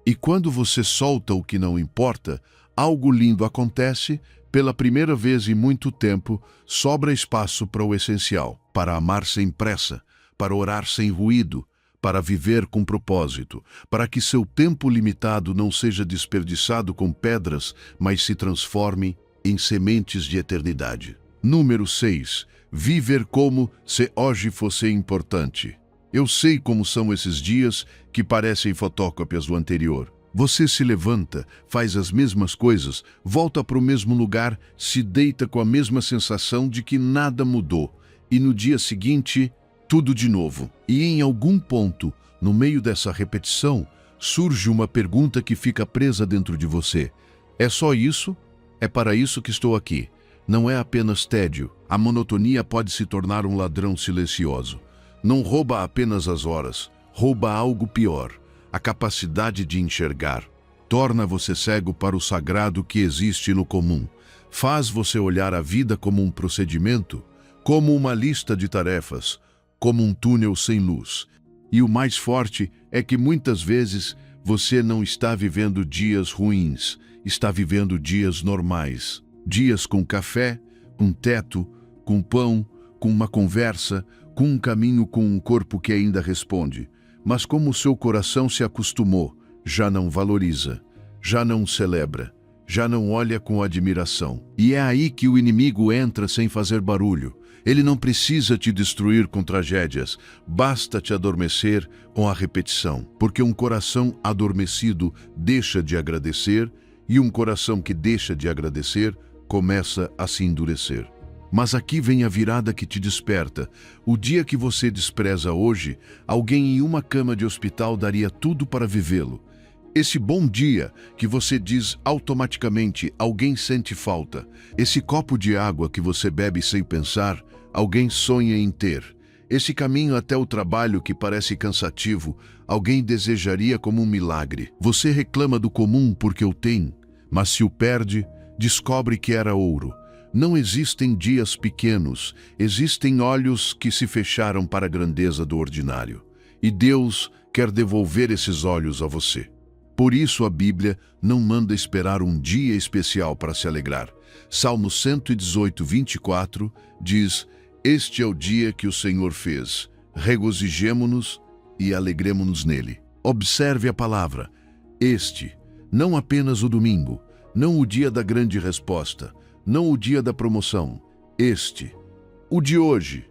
E quando você solta o que não importa, algo lindo acontece. Pela primeira vez em muito tempo, sobra espaço para o essencial, para amar sem pressa, para orar sem ruído, para viver com propósito, para que seu tempo limitado não seja desperdiçado com pedras, mas se transforme em sementes de eternidade. Número 6. Viver como se hoje fosse importante. Eu sei como são esses dias que parecem fotocópias do anterior. Você se levanta, faz as mesmas coisas, volta para o mesmo lugar, se deita com a mesma sensação de que nada mudou. E no dia seguinte, tudo de novo. E em algum ponto, no meio dessa repetição, surge uma pergunta que fica presa dentro de você. É só isso? É para isso que estou aqui. Não é apenas tédio. A monotonia pode se tornar um ladrão silencioso. Não rouba apenas as horas, rouba algo pior. A capacidade de enxergar. Torna você cego para o sagrado que existe no comum. Faz você olhar a vida como um procedimento, como uma lista de tarefas, como um túnel sem luz. E o mais forte é que muitas vezes você não está vivendo dias ruins, está vivendo dias normais. Dias com café, com teto, com pão, com uma conversa, com um caminho, com um corpo que ainda responde. Mas como o seu coração se acostumou, já não valoriza, já não celebra, já não olha com admiração. E é aí que o inimigo entra sem fazer barulho. Ele não precisa te destruir com tragédias, basta te adormecer com a repetição. Porque um coração adormecido deixa de agradecer, e um coração que deixa de agradecer começa a se endurecer. Mas aqui vem a virada que te desperta. O dia que você despreza hoje, alguém em uma cama de hospital daria tudo para vivê-lo. Esse bom dia que você diz automaticamente, alguém sente falta. Esse copo de água que você bebe sem pensar, alguém sonha em ter. Esse caminho até o trabalho que parece cansativo, alguém desejaria como um milagre. Você reclama do comum porque o tem, mas se o perde, descobre que era ouro. Não existem dias pequenos, existem olhos que se fecharam para a grandeza do ordinário. E Deus quer devolver esses olhos a você. Por isso a Bíblia não manda esperar um dia especial para se alegrar. Salmo 118, 24 diz: Este é o dia que o Senhor fez. Regozijemo-nos e alegremo-nos nele. Observe a palavra, este, não apenas o domingo, não o dia da grande resposta, não o dia da promoção. Este, o de hoje,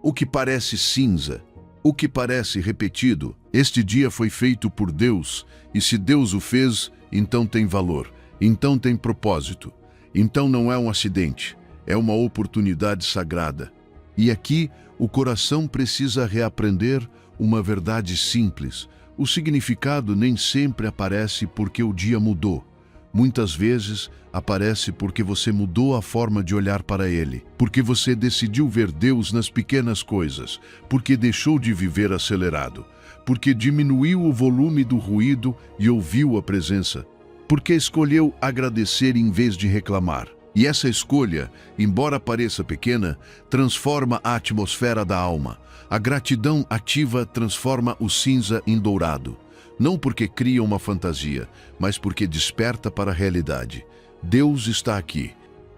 o que parece cinza, o que parece repetido. Este dia foi feito por Deus, e se Deus o fez, então tem valor, então tem propósito. Então não é um acidente, é uma oportunidade sagrada. E aqui o coração precisa reaprender uma verdade simples. O significado nem sempre aparece porque o dia mudou. Muitas vezes aparece porque você mudou a forma de olhar para ele, porque você decidiu ver Deus nas pequenas coisas, porque deixou de viver acelerado, porque diminuiu o volume do ruído e ouviu a presença, porque escolheu agradecer em vez de reclamar. E essa escolha, embora pareça pequena, transforma a atmosfera da alma. A gratidão ativa transforma o cinza em dourado. Não porque cria uma fantasia, mas porque desperta para a realidade. Deus está aqui.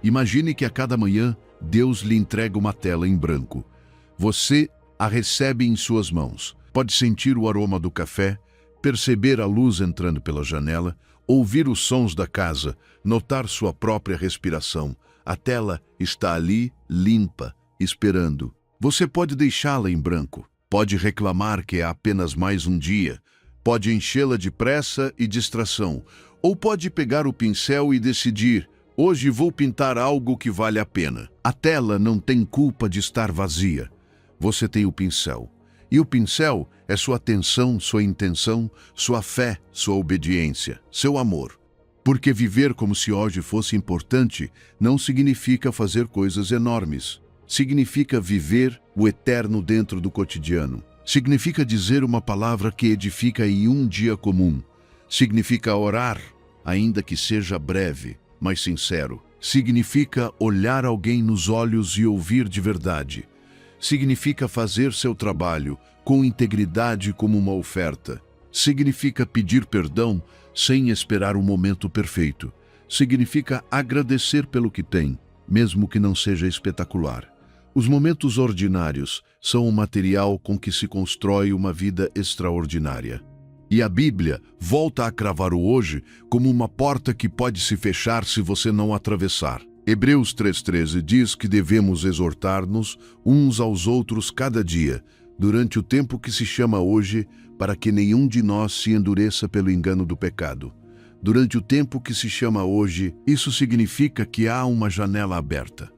Imagine que a cada manhã Deus lhe entrega uma tela em branco. Você a recebe em suas mãos. Pode sentir o aroma do café, perceber a luz entrando pela janela, ouvir os sons da casa, notar sua própria respiração. A tela está ali, limpa, esperando. Você pode deixá-la em branco, pode reclamar que é apenas mais um dia, pode enchê-la de pressa e distração, ou pode pegar o pincel e decidir: hoje vou pintar algo que vale a pena. A tela não tem culpa de estar vazia. Você tem o pincel. E o pincel é sua atenção, sua intenção, sua fé, sua obediência, seu amor. Porque viver como se hoje fosse importante não significa fazer coisas enormes. Significa viver o eterno dentro do cotidiano. Significa dizer uma palavra que edifica em um dia comum. Significa orar, ainda que seja breve, mas sincero. Significa olhar alguém nos olhos e ouvir de verdade. Significa fazer seu trabalho com integridade como uma oferta. Significa pedir perdão sem esperar o momento perfeito. Significa agradecer pelo que tem, mesmo que não seja espetacular. Os momentos ordinários são o material com que se constrói uma vida extraordinária. E a Bíblia volta a cravar o hoje como uma porta que pode se fechar se você não atravessar. Hebreus 3,13 diz que devemos exortar-nos uns aos outros cada dia, durante o tempo que se chama hoje, para que nenhum de nós se endureça pelo engano do pecado. Durante o tempo que se chama hoje, isso significa que há uma janela aberta.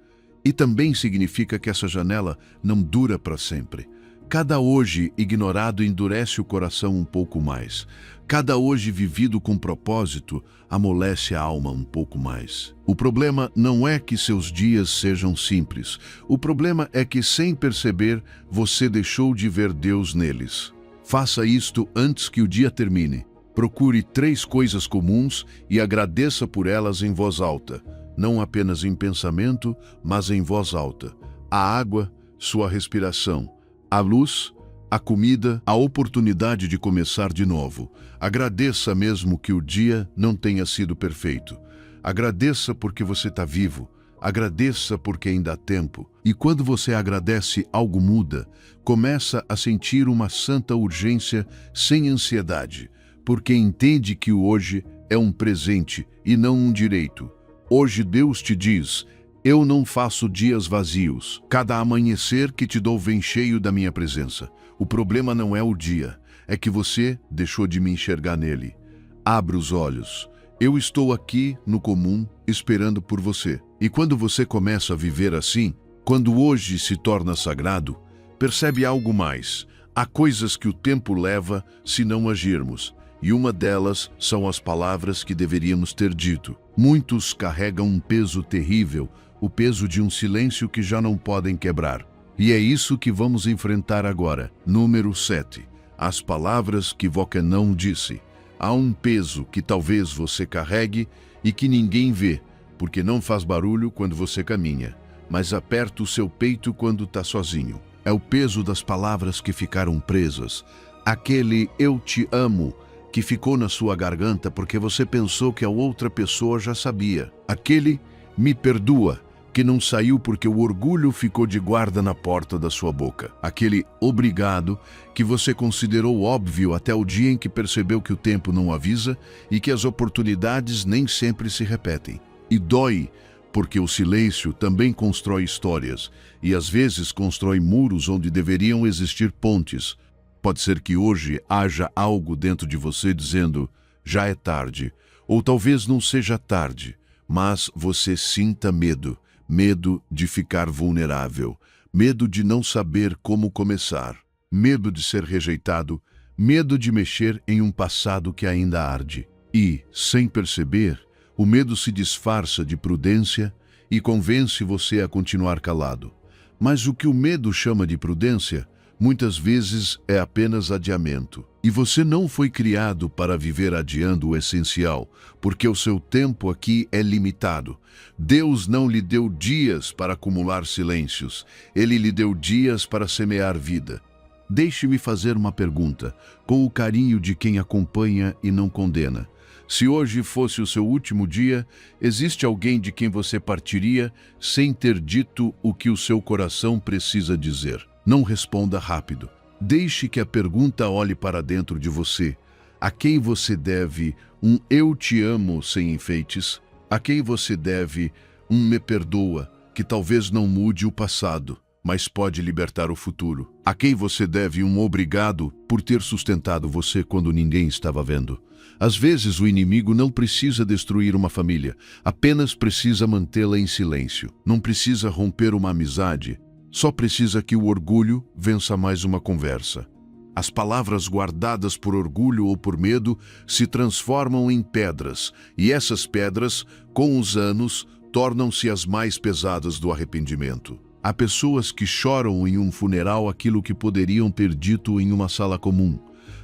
E também significa que essa janela não dura para sempre. Cada hoje ignorado endurece o coração um pouco mais. Cada hoje vivido com propósito amolece a alma um pouco mais. O problema não é que seus dias sejam simples. O problema é que, sem perceber, você deixou de ver Deus neles. Faça isto antes que o dia termine. Procure 3 coisas comuns e agradeça por elas em voz alta. Não apenas em pensamento, mas em voz alta. A água, sua respiração. A luz, a comida, a oportunidade de começar de novo. Agradeça mesmo que o dia não tenha sido perfeito. Agradeça porque você está vivo. Agradeça porque ainda há tempo. E quando você agradece, algo muda. Começa a sentir uma santa urgência sem ansiedade, porque entende que o hoje é um presente e não um direito. Hoje Deus te diz: eu não faço dias vazios. Cada amanhecer que te dou vem cheio da minha presença. O problema não é o dia, é que você deixou de me enxergar nele. Abra os olhos. Eu estou aqui, no comum, esperando por você. E quando você começa a viver assim, quando hoje se torna sagrado, percebe algo mais. Há coisas que o tempo leva se não agirmos. E uma delas são as palavras que deveríamos ter dito. Muitos carregam um peso terrível, o peso de um silêncio que já não podem quebrar. E é isso que vamos enfrentar agora. Número 7. As palavras que você não disse. Há um peso que talvez você carregue e que ninguém vê, porque não faz barulho quando você caminha, mas aperta o seu peito quando está sozinho. É o peso das palavras que ficaram presas. Aquele "eu te amo", que ficou na sua garganta porque você pensou que a outra pessoa já sabia. Aquele me perdoa que não saiu porque o orgulho ficou de guarda na porta da sua boca. Aquele obrigado que você considerou óbvio até o dia em que percebeu que o tempo não avisa e que as oportunidades nem sempre se repetem. E dói porque o silêncio também constrói histórias e às vezes constrói muros onde deveriam existir pontes. Pode ser que hoje haja algo dentro de você dizendo, já é tarde, ou talvez não seja tarde, mas você sinta medo. Medo de ficar vulnerável, medo de não saber como começar, medo de ser rejeitado, medo de mexer em um passado que ainda arde. E, sem perceber, o medo se disfarça de prudência e convence você a continuar calado. Mas o que o medo chama de prudência, muitas vezes é apenas adiamento. E você não foi criado para viver adiando o essencial, porque o seu tempo aqui é limitado. Deus não lhe deu dias para acumular silêncios. Ele lhe deu dias para semear vida. Deixe-me fazer uma pergunta, com o carinho de quem acompanha e não condena. Se hoje fosse o seu último dia, existe alguém de quem você partiria sem ter dito o que o seu coração precisa dizer? Não responda rápido. Deixe que a pergunta olhe para dentro de você. A quem você deve um eu te amo sem enfeites? A quem você deve um me perdoa, que talvez não mude o passado, mas pode libertar o futuro? A quem você deve um obrigado por ter sustentado você quando ninguém estava vendo? Às vezes o inimigo não precisa destruir uma família, apenas precisa mantê-la em silêncio. Não precisa romper uma amizade, só precisa que o orgulho vença mais uma conversa. As palavras guardadas por orgulho ou por medo se transformam em pedras, e essas pedras, com os anos, tornam-se as mais pesadas do arrependimento. Há pessoas que choram em um funeral aquilo que poderiam ter dito em uma sala comum.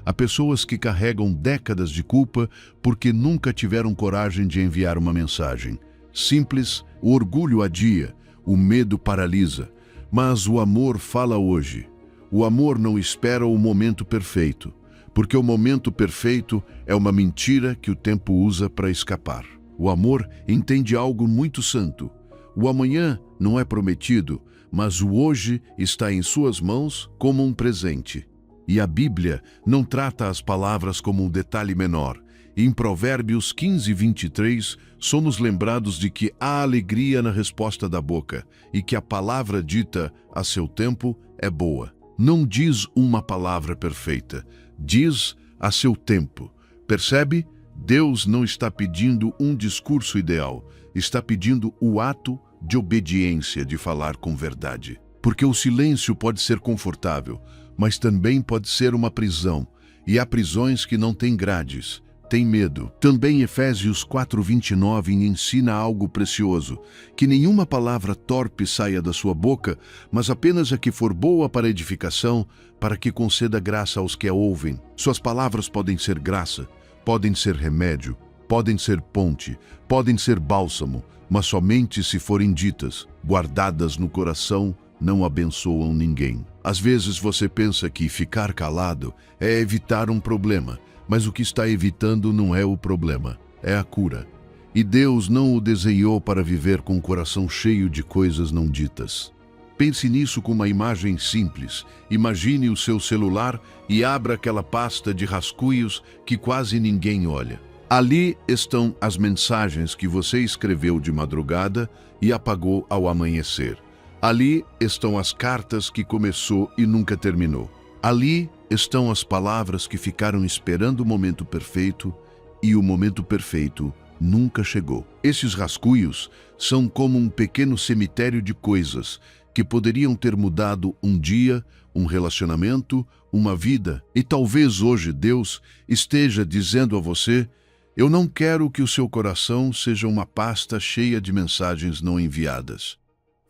Há pessoas que carregam décadas de culpa porque nunca tiveram coragem de enviar uma mensagem. Simples, o orgulho adia, o medo paralisa. Mas o amor fala hoje. O amor não espera o momento perfeito, porque o momento perfeito é uma mentira que o tempo usa para escapar. O amor entende algo muito santo. O amanhã não é prometido, mas o hoje está em suas mãos como um presente. E a Bíblia não trata as palavras como um detalhe menor. Em Provérbios 15:23, somos lembrados de que há alegria na resposta da boca e que a palavra dita a seu tempo é boa. Não diz uma palavra perfeita, diz a seu tempo. Percebe? Deus não está pedindo um discurso ideal, está pedindo o ato de obediência de falar com verdade. Porque o silêncio pode ser confortável, mas também pode ser uma prisão, e há prisões que não têm grades. Tem medo. Também Efésios 4:29 ensina algo precioso, que nenhuma palavra torpe saia da sua boca, mas apenas a que for boa para edificação, para que conceda graça aos que a ouvem. Suas palavras podem ser graça, podem ser remédio, podem ser ponte, podem ser bálsamo, mas somente se forem ditas, guardadas no coração, não abençoam ninguém. Às vezes você pensa que ficar calado é evitar um problema, mas o que está evitando não é o problema, é a cura. E Deus não o desenhou para viver com o coração cheio de coisas não ditas. Pense nisso com uma imagem simples. Imagine o seu celular e abra aquela pasta de rascunhos que quase ninguém olha. Ali estão as mensagens que você escreveu de madrugada e apagou ao amanhecer. Ali estão as cartas que começou e nunca terminou. Ali estão as palavras que ficaram esperando o momento perfeito e o momento perfeito nunca chegou. Esses rascunhos são como um pequeno cemitério de coisas que poderiam ter mudado um dia, um relacionamento, uma vida. E talvez hoje Deus esteja dizendo a você: eu não quero que o seu coração seja uma pasta cheia de mensagens não enviadas.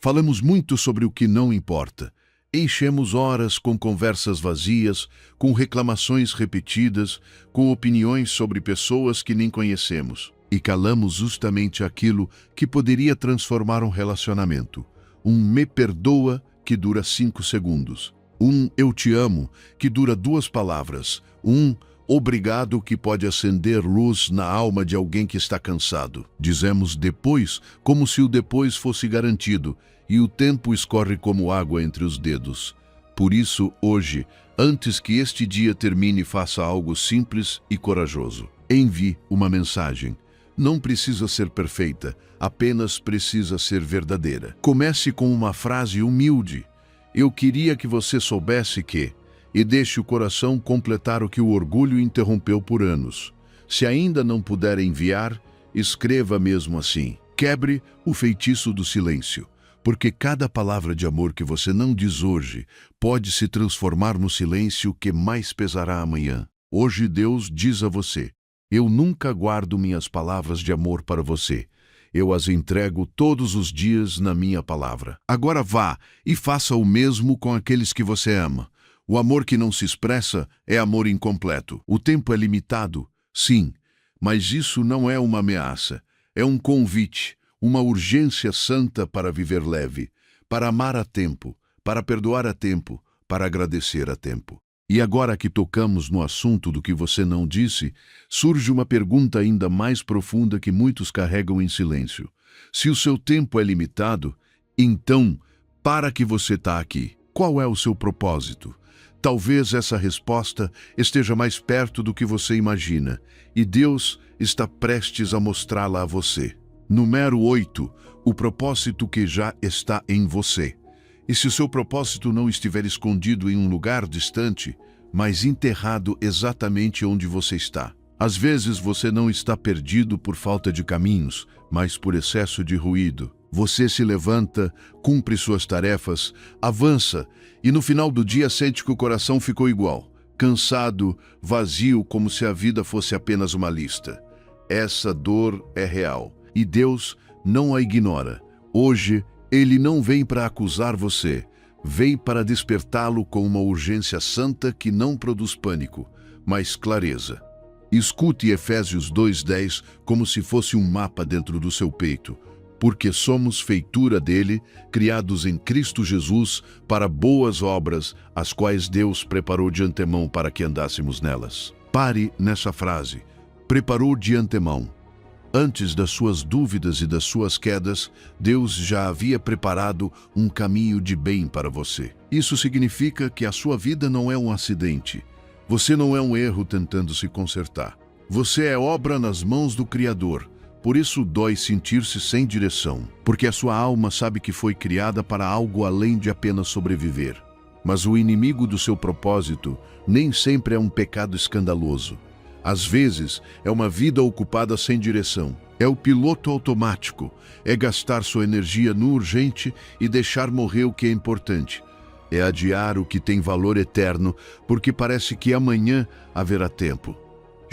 Falamos muito sobre o que não importa. Enchemos horas com conversas vazias, com reclamações repetidas, com opiniões sobre pessoas que nem conhecemos. E calamos justamente aquilo que poderia transformar um relacionamento. Um me perdoa que dura 5 segundos. Um eu te amo que dura 2 palavras. Um obrigado que pode acender luz na alma de alguém que está cansado. Dizemos depois, como se o depois fosse garantido, e o tempo escorre como água entre os dedos. Por isso, hoje, antes que este dia termine, faça algo simples e corajoso. Envie uma mensagem. Não precisa ser perfeita, apenas precisa ser verdadeira. Comece com uma frase humilde. Eu queria que você soubesse que... E deixe o coração completar o que o orgulho interrompeu por anos. Se ainda não puder enviar, escreva mesmo assim. Quebre o feitiço do silêncio, porque cada palavra de amor que você não diz hoje pode se transformar no silêncio que mais pesará amanhã. Hoje Deus diz a você: eu nunca guardo minhas palavras de amor para você. Eu as entrego todos os dias na minha palavra. Agora vá e faça o mesmo com aqueles que você ama. O amor que não se expressa é amor incompleto. O tempo é limitado, sim, mas isso não é uma ameaça. É um convite, uma urgência santa para viver leve, para amar a tempo, para perdoar a tempo, para agradecer a tempo. E agora que tocamos no assunto do que você não disse, surge uma pergunta ainda mais profunda que muitos carregam em silêncio. Se o seu tempo é limitado, então, para que você está aqui? Qual é o seu propósito? Talvez essa resposta esteja mais perto do que você imagina, e Deus está prestes a mostrá-la a você. Número 8. O propósito que já está em você. E se o seu propósito não estiver escondido em um lugar distante, mas enterrado exatamente onde você está? Às vezes você não está perdido por falta de caminhos, mas por excesso de ruído. Você se levanta, cumpre suas tarefas, avança e no final do dia sente que o coração ficou igual, cansado, vazio, como se a vida fosse apenas uma lista. Essa dor é real e Deus não a ignora. Hoje, Ele não vem para acusar você, vem para despertá-lo com uma urgência santa que não produz pânico, mas clareza. Escute Efésios 2:10 como se fosse um mapa dentro do seu peito. Porque somos feitura dele, criados em Cristo Jesus, para boas obras, as quais Deus preparou de antemão para que andássemos nelas. Pare nessa frase. Preparou de antemão. Antes das suas dúvidas e das suas quedas, Deus já havia preparado um caminho de bem para você. Isso significa que a sua vida não é um acidente. Você não é um erro tentando se consertar. Você é obra nas mãos do Criador. Por isso dói sentir-se sem direção, porque a sua alma sabe que foi criada para algo além de apenas sobreviver. Mas o inimigo do seu propósito nem sempre é um pecado escandaloso. Às vezes, é uma vida ocupada sem direção. É o piloto automático. É gastar sua energia no urgente e deixar morrer o que é importante. É adiar o que tem valor eterno, porque parece que amanhã haverá tempo.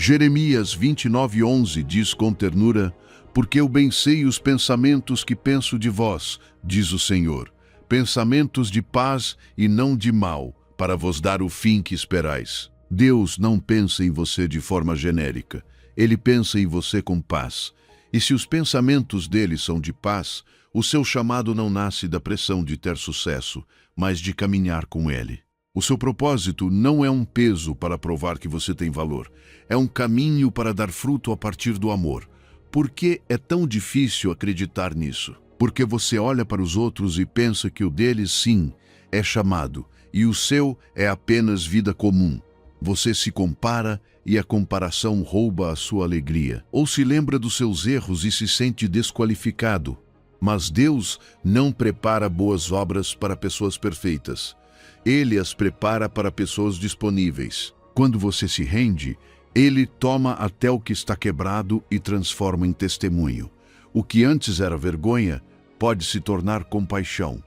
Jeremias 29:11 diz com ternura: porque eu bem sei os pensamentos que penso de vós, diz o Senhor, pensamentos de paz e não de mal, para vos dar o fim que esperais. Deus não pensa em você de forma genérica, Ele pensa em você com paz. E se os pensamentos dele são de paz, o seu chamado não nasce da pressão de ter sucesso, mas de caminhar com Ele. O seu propósito não é um peso para provar que você tem valor. É um caminho para dar fruto a partir do amor. Por que é tão difícil acreditar nisso? Porque você olha para os outros e pensa que o deles, sim, é chamado, e o seu é apenas vida comum. Você se compara e a comparação rouba a sua alegria. Ou se lembra dos seus erros e se sente desqualificado. Mas Deus não prepara boas obras para pessoas perfeitas. Ele as prepara para pessoas disponíveis. Quando você se rende, Ele toma até o que está quebrado e transforma em testemunho. O que antes era vergonha pode se tornar compaixão.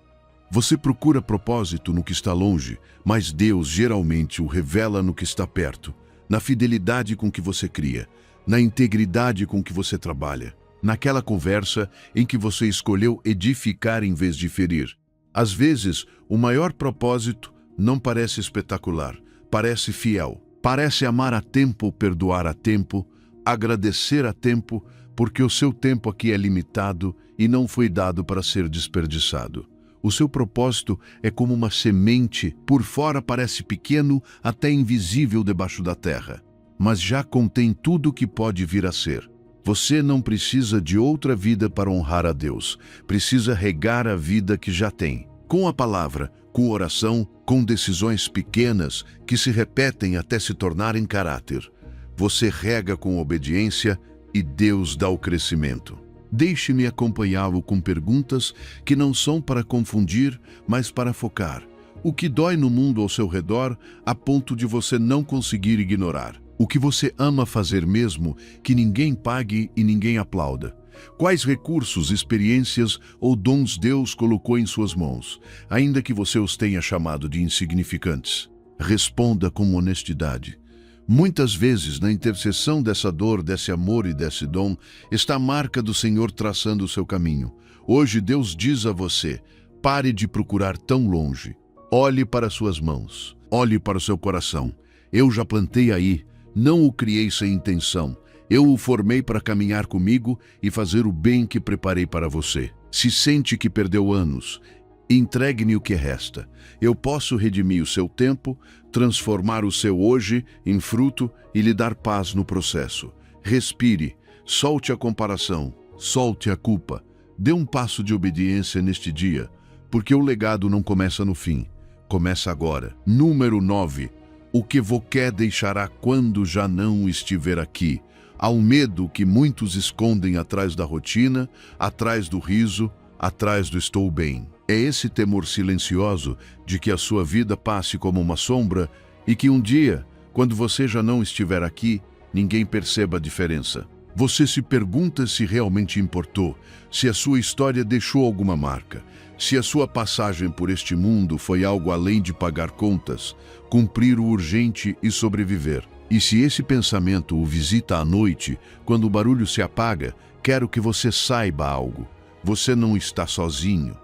Você procura propósito no que está longe, mas Deus geralmente o revela no que está perto, na fidelidade com que você cria, na integridade com que você trabalha, naquela conversa em que você escolheu edificar em vez de ferir. Às vezes, o maior propósito não parece espetacular, parece fiel. Parece amar a tempo, perdoar a tempo, agradecer a tempo, porque o seu tempo aqui é limitado e não foi dado para ser desperdiçado. O seu propósito é como uma semente, por fora parece pequeno, até invisível debaixo da terra. mas já contém tudo o que pode vir a ser. Você não precisa de outra vida para honrar a Deus. Precisa regar a vida que já tem. Com a palavra, com oração, com decisões pequenas que se repetem até se tornarem caráter. Você rega com obediência e Deus dá o crescimento. Deixe-me acompanhá-lo com perguntas que não são para confundir, mas para focar. O que dói no mundo ao seu redor a ponto de você não conseguir ignorar? O que você ama fazer mesmo que ninguém pague e ninguém aplauda? Quais recursos, experiências ou dons Deus colocou em suas mãos, ainda que você os tenha chamado de insignificantes? Responda com honestidade. Muitas vezes, na interseção dessa dor, desse amor e desse dom, está a marca do Senhor traçando o seu caminho. Hoje Deus diz a você: pare de procurar tão longe. Olhe para suas mãos, olhe para o seu coração. Eu já plantei aí, não o criei sem intenção. Eu o formei para caminhar comigo e fazer o bem que preparei para você. Se sente que perdeu anos, entregue-me o que resta. Eu posso redimir o seu tempo, transformar o seu hoje em fruto e lhe dar paz no processo. Respire, solte a comparação, solte a culpa. Dê um passo de obediência neste dia, porque o legado não começa no fim, começa agora. Número 9. O que você deixará quando já não estiver aqui? Há um medo que muitos escondem atrás da rotina, atrás do riso, atrás do estou bem. É esse temor silencioso de que a sua vida passe como uma sombra e que um dia, quando você já não estiver aqui, ninguém perceba a diferença. Você se pergunta se realmente importou, se a sua história deixou alguma marca, se a sua passagem por este mundo foi algo além de pagar contas, cumprir o urgente e sobreviver. E se esse pensamento o visita à noite, quando o barulho se apaga, quero que você saiba algo. Você não está sozinho.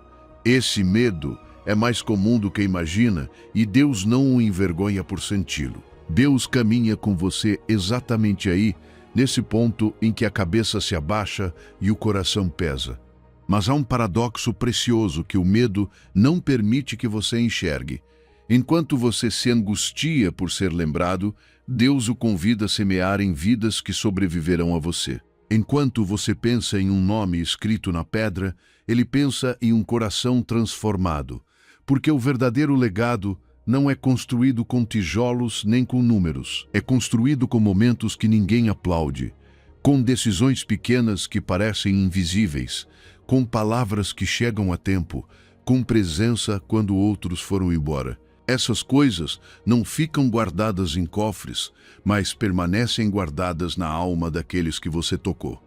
Esse medo é mais comum do que imagina e Deus não o envergonha por senti-lo. Deus caminha com você exatamente aí, nesse ponto em que a cabeça se abaixa e o coração pesa. Mas há um paradoxo precioso que o medo não permite que você enxergue. Enquanto você se angustia por ser lembrado, Deus o convida a semear em vidas que sobreviverão a você. Enquanto você pensa em um nome escrito na pedra, Ele pensa em um coração transformado, porque o verdadeiro legado não é construído com tijolos nem com números. É construído com momentos que ninguém aplaude, com decisões pequenas que parecem invisíveis, com palavras que chegam a tempo, com presença quando outros foram embora. Essas coisas não ficam guardadas em cofres, mas permanecem guardadas na alma daqueles que você tocou.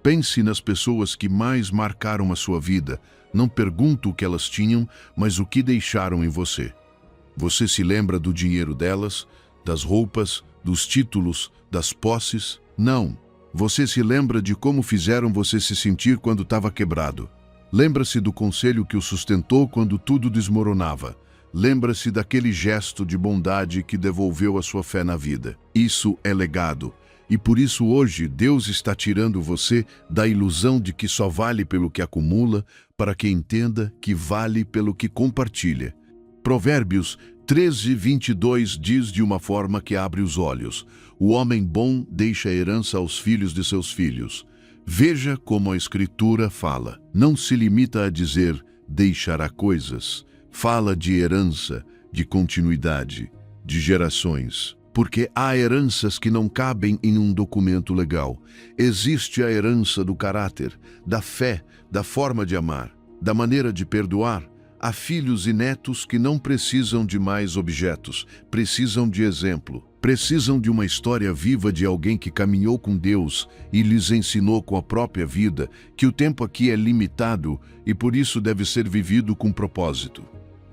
Pense nas pessoas que mais marcaram a sua vida. Não pergunto o que elas tinham, mas o que deixaram em você. Você se lembra do dinheiro delas, das roupas, dos títulos, das posses? Não. Você se lembra de como fizeram você se sentir quando estava quebrado. Lembra-se do conselho que o sustentou quando tudo desmoronava. Lembra-se daquele gesto de bondade que devolveu a sua fé na vida. Isso é legado. E por isso hoje Deus está tirando você da ilusão de que só vale pelo que acumula, para que entenda que vale pelo que compartilha. Provérbios 13:22 diz de uma forma que abre os olhos: o homem bom deixa herança aos filhos de seus filhos. Veja como a Escritura fala. Não se limita a dizer deixará coisas. Fala de herança, de continuidade, de gerações. Porque há heranças que não cabem em um documento legal. Existe a herança do caráter, da fé, da forma de amar, da maneira de perdoar. Há filhos e netos que não precisam de mais objetos, precisam de exemplo. Precisam de uma história viva de alguém que caminhou com Deus e lhes ensinou com a própria vida que o tempo aqui é limitado e por isso deve ser vivido com propósito.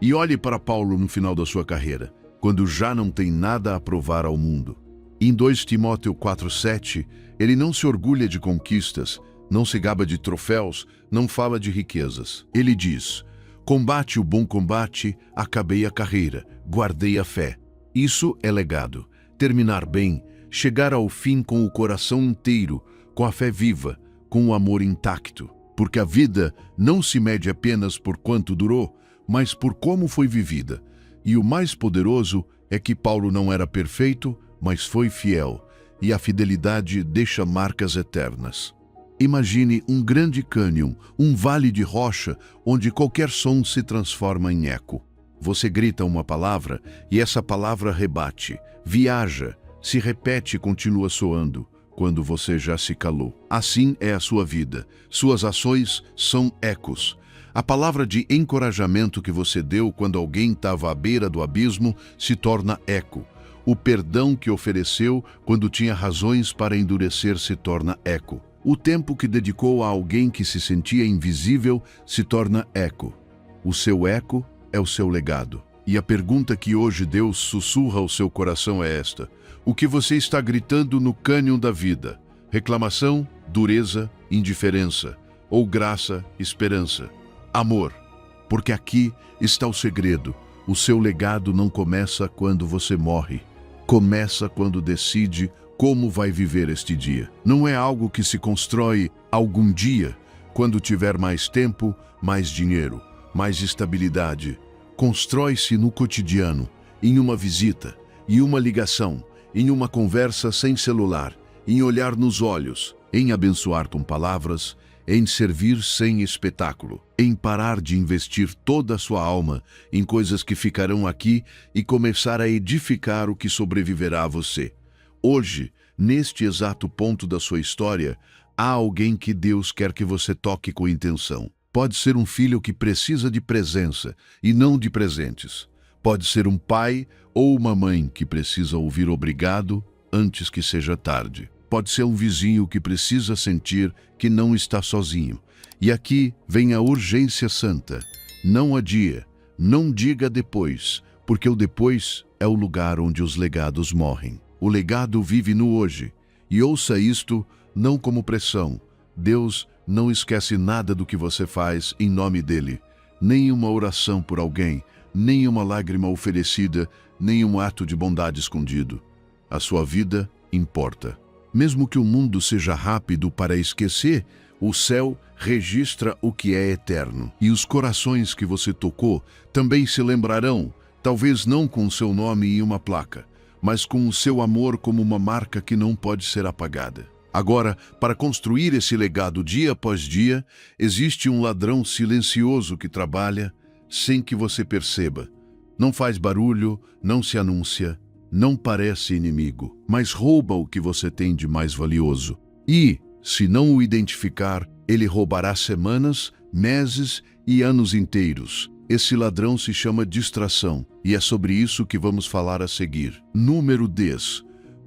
E olhe para Paulo no final da sua carreira, quando já não tem nada a provar ao mundo. Em 2 Timóteo 4:7, ele não se orgulha de conquistas, não se gaba de troféus, não fala de riquezas. Ele diz: combate o bom combate, acabei a carreira, guardei a fé. Isso é legado. Terminar bem, chegar ao fim com o coração inteiro, com a fé viva, com o amor intacto. Porque a vida não se mede apenas por quanto durou, mas por como foi vivida. E o mais poderoso é que Paulo não era perfeito, mas foi fiel. e a fidelidade deixa marcas eternas. Imagine um grande cânion, um vale de rocha, onde qualquer som se transforma em eco. Você grita uma palavra e essa palavra rebate, viaja, se repete e continua soando, quando você já se calou. Assim é a sua vida. Suas ações são ecos. A palavra de encorajamento que você deu quando alguém estava à beira do abismo se torna eco. O perdão que ofereceu quando tinha razões para endurecer se torna eco. O tempo que dedicou a alguém que se sentia invisível se torna eco. O seu eco é o seu legado. E a pergunta que hoje Deus sussurra ao seu coração é esta: o que você está gritando no cânion da vida? Reclamação, dureza, indiferença, ou graça, esperança? Amor. Porque aqui está o segredo. O seu legado não começa quando você morre. Começa quando decide como vai viver este dia. Não é algo que se constrói algum dia, quando tiver mais tempo, mais dinheiro, mais estabilidade. Constrói-se no cotidiano, em uma visita, em uma ligação, em uma conversa sem celular, em olhar nos olhos, em abençoar com palavras, em servir sem espetáculo, em parar de investir toda a sua alma em coisas que ficarão aqui e começar a edificar o que sobreviverá a você. Hoje, neste exato ponto da sua história, há alguém que Deus quer que você toque com intenção. Pode ser um filho que precisa de presença e não de presentes. Pode ser um pai ou uma mãe que precisa ouvir obrigado antes que seja tarde. Pode ser um vizinho que precisa sentir que não está sozinho. E aqui vem a urgência santa. Não adie, não diga depois, porque o depois é o lugar onde os legados morrem. O legado vive no hoje. E ouça isto não como pressão. Deus não esquece nada do que você faz em nome dele. Nem uma oração por alguém, nem uma lágrima oferecida, nem um ato de bondade escondido. A sua vida importa. Mesmo que o mundo seja rápido para esquecer, o céu registra o que é eterno. E os corações que você tocou também se lembrarão, talvez não com seu nome em uma placa, mas com o seu amor como uma marca que não pode ser apagada. Agora, para construir esse legado dia após dia, existe um ladrão silencioso que trabalha sem que você perceba. Não faz barulho, não se anuncia, não parece inimigo, mas rouba o que você tem de mais valioso. E, se não o identificar, ele roubará semanas, meses e anos inteiros. Esse ladrão se chama distração, e é sobre isso que vamos falar a seguir. Número 10.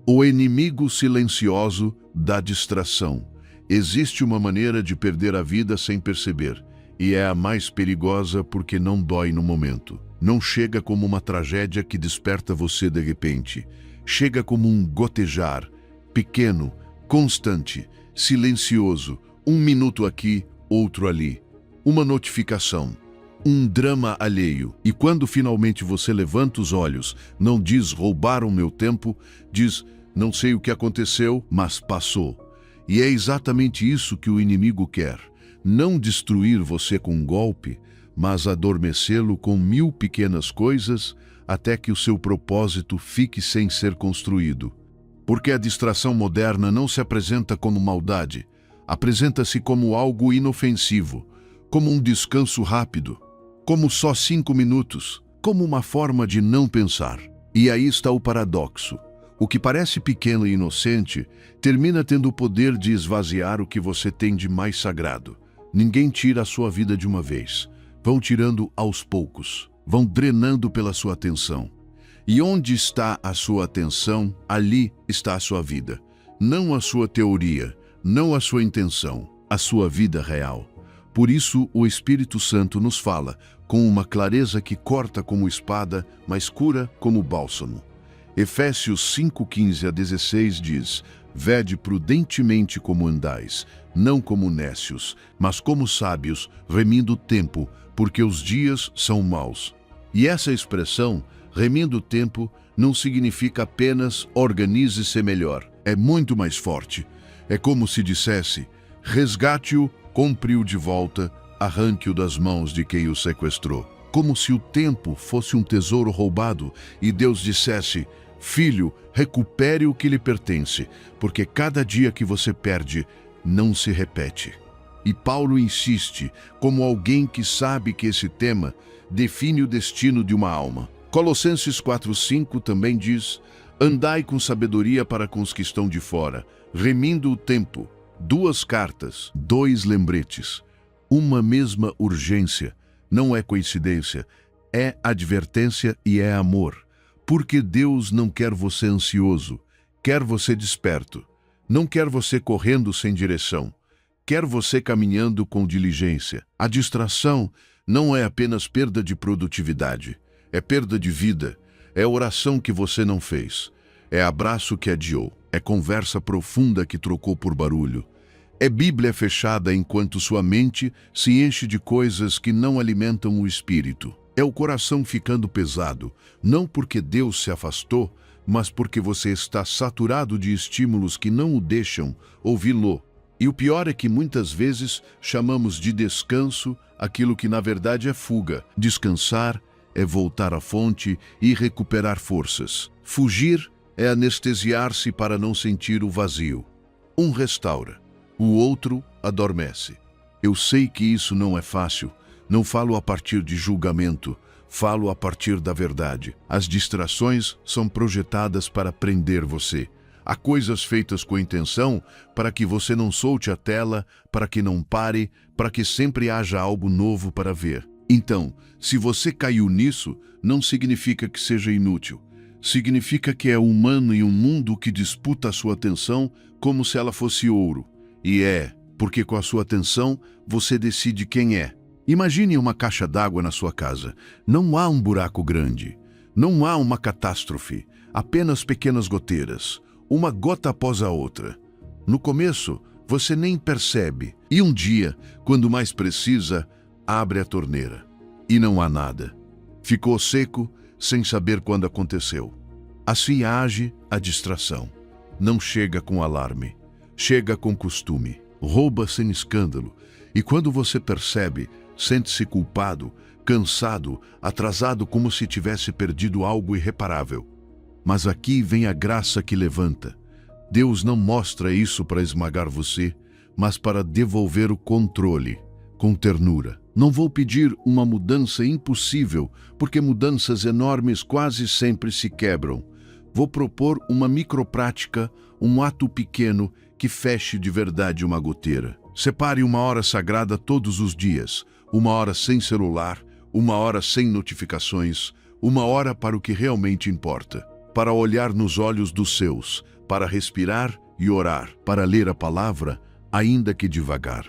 O inimigo silencioso da distração. Existe uma maneira de perder a vida sem perceber, e é a mais perigosa porque não dói no momento. Não chega como uma tragédia que desperta você de repente. Chega como um gotejar, pequeno, constante, silencioso, um minuto aqui, outro ali. Uma notificação. Um drama alheio. E quando finalmente você levanta os olhos, não diz roubaram meu tempo, diz não sei o que aconteceu, mas passou. E é exatamente isso que o inimigo quer. Não destruir você com um golpe, mas adormecê-lo com 1000 pequenas coisas até que o seu propósito fique sem ser construído. Porque a distração moderna não se apresenta como maldade, apresenta-se como algo inofensivo, como um descanso rápido, como só 5 minutos, como uma forma de não pensar. E aí está o paradoxo. O que parece pequeno e inocente termina tendo o poder de esvaziar o que você tem de mais sagrado. Ninguém tira a sua vida de uma vez. Vão tirando aos poucos, vão drenando pela sua atenção. E onde está a sua atenção, ali está a sua vida. Não a sua teoria, não a sua intenção, a sua vida real. Por isso, o Espírito Santo nos fala com uma clareza que corta como espada, mas cura como bálsamo. Efésios 5:15-16 diz: Vede prudentemente como andais, não como nécios, mas como sábios, remindo o tempo, porque os dias são maus. E essa expressão, remindo o tempo, não significa apenas organize-se melhor. É muito mais forte. É como se dissesse: resgate-o, compre-o de volta, arranque-o das mãos de quem o sequestrou. Como se o tempo fosse um tesouro roubado e Deus dissesse: Filho, recupere o que lhe pertence, porque cada dia que você perde não se repete. E Paulo insiste, como alguém que sabe que esse tema define o destino de uma alma. Colossenses 4:5 também diz: andai com sabedoria para com os que estão de fora, remindo o tempo. 2 cartas, 2 lembretes, uma mesma urgência. Não é coincidência, é advertência e é amor. Porque Deus não quer você ansioso, quer você desperto. Não quer você correndo sem direção, quer você caminhando com diligência. A distração não é apenas perda de produtividade, é perda de vida, é oração que você não fez, é abraço que adiou, é conversa profunda que trocou por barulho, é Bíblia fechada enquanto sua mente se enche de coisas que não alimentam o espírito. É o coração ficando pesado, não porque Deus se afastou, mas porque você está saturado de estímulos que não o deixam ouvi-lo. E o pior é que muitas vezes chamamos de descanso aquilo que na verdade é fuga. Descansar é voltar à fonte e recuperar forças. Fugir é anestesiar-se para não sentir o vazio. Um restaura, o outro adormece. Eu sei que isso não é fácil. Não falo a partir de julgamento, falo a partir da verdade. As distrações são projetadas para prender você. Há coisas feitas com intenção para que você não solte a tela, para que não pare, para que sempre haja algo novo para ver. Então, se você caiu nisso, não significa que seja inútil. Significa que é humano em um mundo que disputa a sua atenção como se ela fosse ouro. E é, porque com a sua atenção você decide quem é. Imagine uma caixa d'água na sua casa. Não há um buraco grande. Não há uma catástrofe. Apenas pequenas goteiras, uma gota após a outra. No começo, você nem percebe. E um dia, quando mais precisa, abre a torneira. E não há nada. Ficou seco, sem saber quando aconteceu. Assim age a distração. Não chega com alarme. Chega com costume. Rouba sem escândalo. E quando você percebe, sente-se culpado, cansado, atrasado, como se tivesse perdido algo irreparável. Mas aqui vem a graça que levanta. Deus não mostra isso para esmagar você, mas para devolver o controle, com ternura. Não vou pedir uma mudança impossível, porque mudanças enormes quase sempre se quebram. Vou propor uma microprática, um ato pequeno que feche de verdade uma goteira. Separe uma hora sagrada todos os dias, uma hora sem celular, uma hora sem notificações, uma hora para o que realmente importa, para olhar nos olhos dos seus, para respirar e orar, para ler a palavra, ainda que devagar,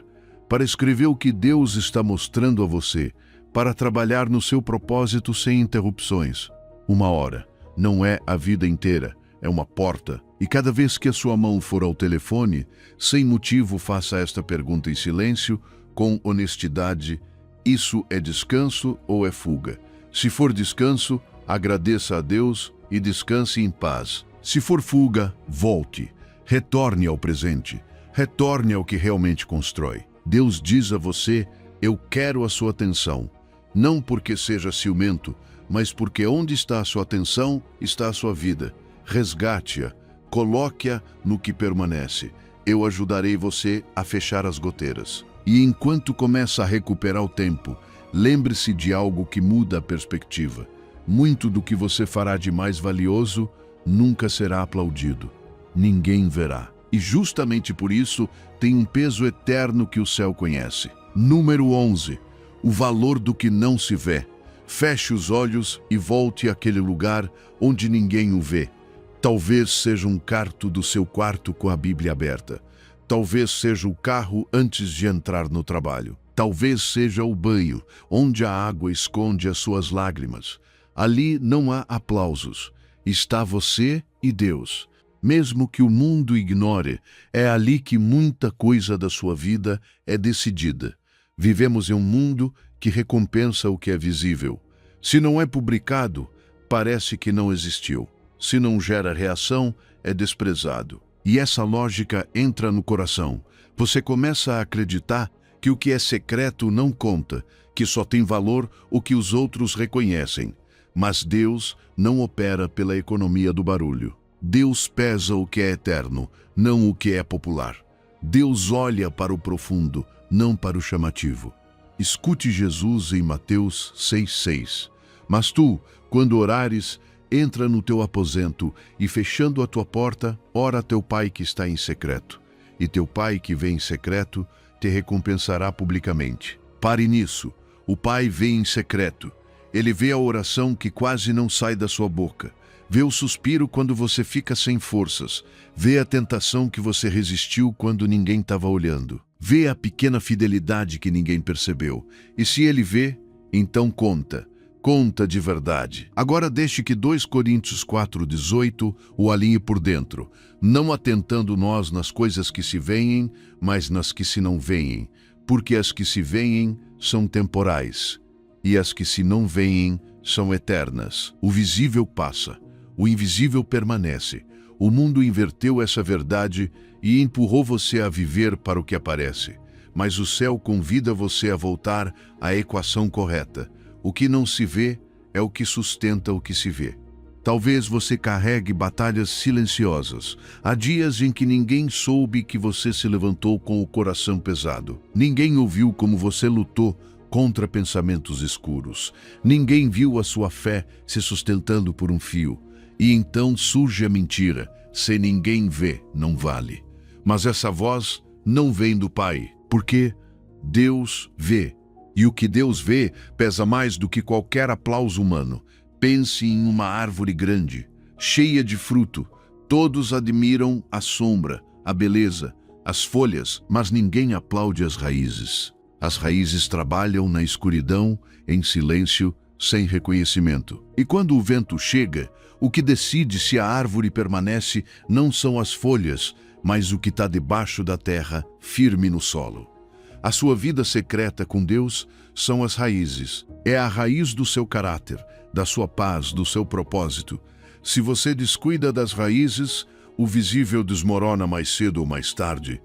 para escrever o que Deus está mostrando a você, para trabalhar no seu propósito sem interrupções. Uma hora não é a vida inteira, é uma porta. E cada vez que a sua mão for ao telefone, sem motivo faça esta pergunta em silêncio, com honestidade: isso é descanso ou é fuga? Se for descanso, agradeça a Deus e descanse em paz. Se for fuga, volte, retorne ao presente, retorne ao que realmente constrói. Deus diz a você: eu quero a sua atenção, não porque seja ciumento, mas porque onde está a sua atenção, está a sua vida. Resgate-a, coloque-a no que permanece. Eu ajudarei você a fechar as goteiras. E enquanto começa a recuperar o tempo, lembre-se de algo que muda a perspectiva. Muito do que você fará de mais valioso nunca será aplaudido. Ninguém verá. E justamente por isso tem um peso eterno que o céu conhece. Número 11. O valor do que não se vê. Feche os olhos e volte àquele lugar onde ninguém o vê. Talvez seja um quarto do seu quarto com a Bíblia aberta. Talvez seja o carro antes de entrar no trabalho. Talvez seja o banho, onde a água esconde as suas lágrimas. Ali não há aplausos. Está você e Deus. Mesmo que o mundo ignore, é ali que muita coisa da sua vida é decidida. Vivemos em um mundo que recompensa o que é visível. Se não é publicado, parece que não existiu. Se não gera reação, é desprezado. E essa lógica entra no coração. Você começa a acreditar que o que é secreto não conta, que só tem valor o que os outros reconhecem. Mas Deus não opera pela economia do barulho. Deus pesa o que é eterno, não o que é popular. Deus olha para o profundo, não para o chamativo. Escute Jesus em Mateus 6,6. Mas tu, quando orares, entra no teu aposento e, fechando a tua porta, ora a teu Pai que está em secreto. E teu Pai que vem em secreto te recompensará publicamente. Pare nisso. O Pai vê em secreto. Ele vê a oração que quase não sai da sua boca. Vê o suspiro quando você fica sem forças. Vê a tentação que você resistiu quando ninguém estava olhando. Vê a pequena fidelidade que ninguém percebeu. E se ele vê, então conta. Conta de verdade. Agora deixe que 2 Coríntios 4,18 o alinhe por dentro. Não atentando nós nas coisas que se veem, mas nas que se não veem. Porque as que se veem são temporais. E as que se não veem são eternas. O visível passa. O invisível permanece. O mundo inverteu essa verdade e empurrou você a viver para o que aparece. Mas o céu convida você a voltar à equação correta. O que não se vê é o que sustenta o que se vê. Talvez você carregue batalhas silenciosas. Há dias em que ninguém soube que você se levantou com o coração pesado. Ninguém ouviu como você lutou contra pensamentos escuros. Ninguém viu a sua fé se sustentando por um fio. E então surge a mentira: se ninguém vê, não vale. Mas essa voz não vem do Pai, porque Deus vê. E o que Deus vê pesa mais do que qualquer aplauso humano. Pense em uma árvore grande, cheia de fruto. Todos admiram a sombra, a beleza, as folhas, mas ninguém aplaude as raízes. As raízes trabalham na escuridão, em silêncio, sem reconhecimento. E quando o vento chega, o que decide se a árvore permanece não são as folhas, mas o que está debaixo da terra, firme no solo. A sua vida secreta com Deus são as raízes. É a raiz do seu caráter, da sua paz, do seu propósito. Se você descuida das raízes, o visível desmorona mais cedo ou mais tarde.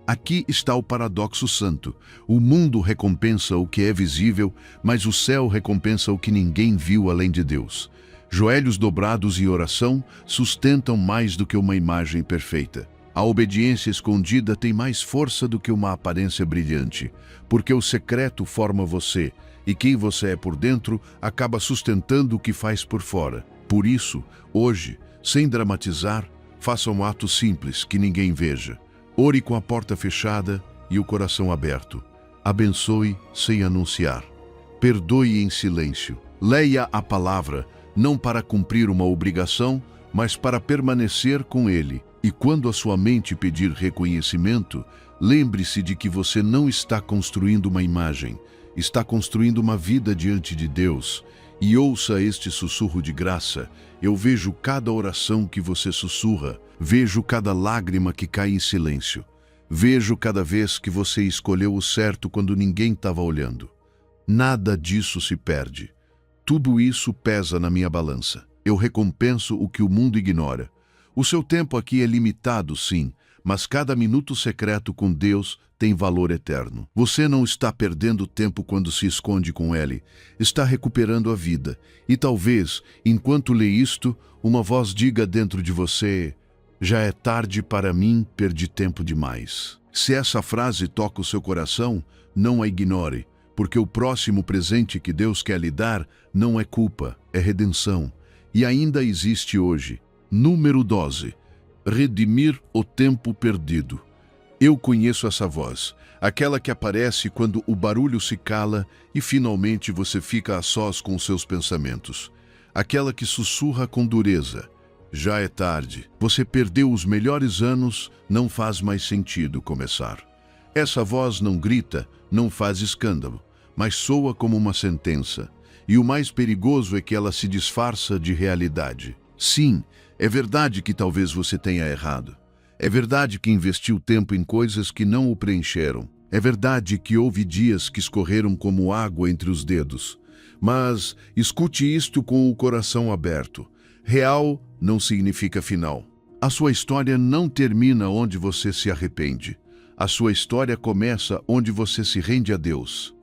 Aqui está o paradoxo santo. O mundo recompensa o que é visível, mas o céu recompensa o que ninguém viu além de Deus. Joelhos dobrados e oração sustentam mais do que uma imagem perfeita. A obediência escondida tem mais força do que uma aparência brilhante, porque o secreto forma você, e quem você é por dentro acaba sustentando o que faz por fora. Por isso, hoje, sem dramatizar, faça um ato simples que ninguém veja. Ore com a porta fechada e o coração aberto. Abençoe sem anunciar. Perdoe em silêncio. Leia a palavra, não para cumprir uma obrigação, mas para permanecer com Ele. E quando a sua mente pedir reconhecimento, lembre-se de que você não está construindo uma imagem, está construindo uma vida diante de Deus. E ouça este sussurro de graça. Eu vejo cada oração que você sussurra, vejo cada lágrima que cai em silêncio, vejo cada vez que você escolheu o certo quando ninguém estava olhando. Nada disso se perde. Tudo isso pesa na minha balança. Eu recompenso o que o mundo ignora. O seu tempo aqui é limitado, sim, mas cada minuto secreto com Deus tem valor eterno. Você não está perdendo tempo quando se esconde com Ele, está recuperando a vida. E talvez, enquanto lê isto, uma voz diga dentro de você: já é tarde para mim, perdi tempo demais. Se essa frase toca o seu coração, não a ignore, porque o próximo presente que Deus quer lhe dar não é culpa, é redenção. E ainda existe hoje. Número 12. Redimir o tempo perdido. Eu conheço essa voz, aquela que aparece quando o barulho se cala e finalmente você fica a sós com seus pensamentos. Aquela que sussurra com dureza: já é tarde, você perdeu os melhores anos, não faz mais sentido começar. Essa voz não grita, não faz escândalo, mas soa como uma sentença. E o mais perigoso é que ela se disfarça de realidade. Sim, é verdade que talvez você tenha errado. É verdade que investiu tempo em coisas que não o preencheram. É verdade que houve dias que escorreram como água entre os dedos. Mas escute isto com o coração aberto. Real não significa final. A sua história não termina onde você se arrepende. A sua história começa onde você se rende a Deus.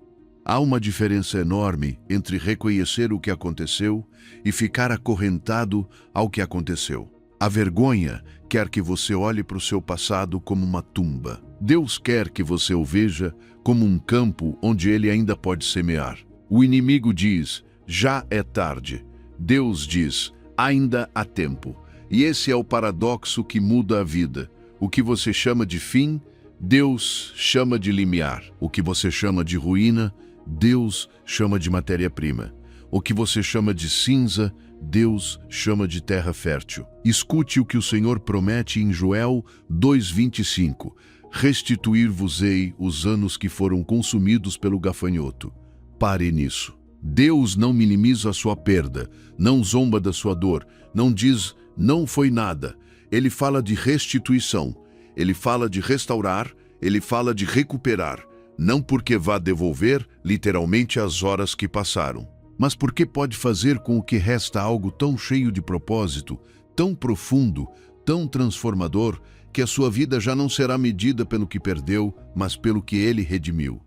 Há uma diferença enorme entre reconhecer o que aconteceu e ficar acorrentado ao que aconteceu. A vergonha quer que você olhe para o seu passado como uma tumba. Deus quer que você o veja como um campo onde ele ainda pode semear. O inimigo diz, já é tarde. Deus diz, ainda há tempo. E esse é o paradoxo que muda a vida. O que você chama de fim, Deus chama de limiar. O que você chama de ruína, Deus chama de matéria-prima. O que você chama de cinza, Deus chama de terra fértil. Escute o que o Senhor promete em Joel 2:25. Restituir-vos-ei os anos que foram consumidos pelo gafanhoto. Pare nisso. Deus não minimiza a sua perda, não zomba da sua dor, não diz, não foi nada. Ele fala de restituição, ele fala de restaurar, ele fala de recuperar. Não porque vá devolver, literalmente, as horas que passaram, mas porque pode fazer com o que resta algo tão cheio de propósito, tão profundo, tão transformador, que a sua vida já não será medida pelo que perdeu, mas pelo que ele redimiu.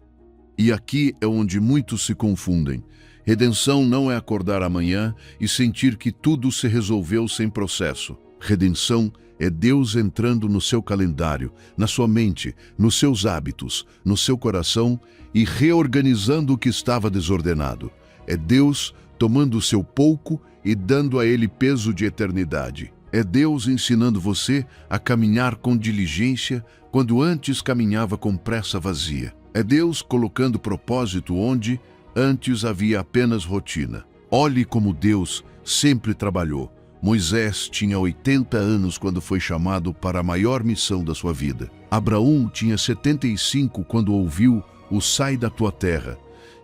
E aqui é onde muitos se confundem. Redenção não é acordar amanhã e sentir que tudo se resolveu sem processo. Redenção é Deus entrando no seu calendário, na sua mente, nos seus hábitos, no seu coração e reorganizando o que estava desordenado. É Deus tomando o seu pouco e dando a ele peso de eternidade. É Deus ensinando você a caminhar com diligência quando antes caminhava com pressa vazia. É Deus colocando propósito onde antes havia apenas rotina. Olhe como Deus sempre trabalhou. Moisés tinha 80 anos quando foi chamado para a maior missão da sua vida. Abraão tinha 75 quando ouviu o sai da tua terra.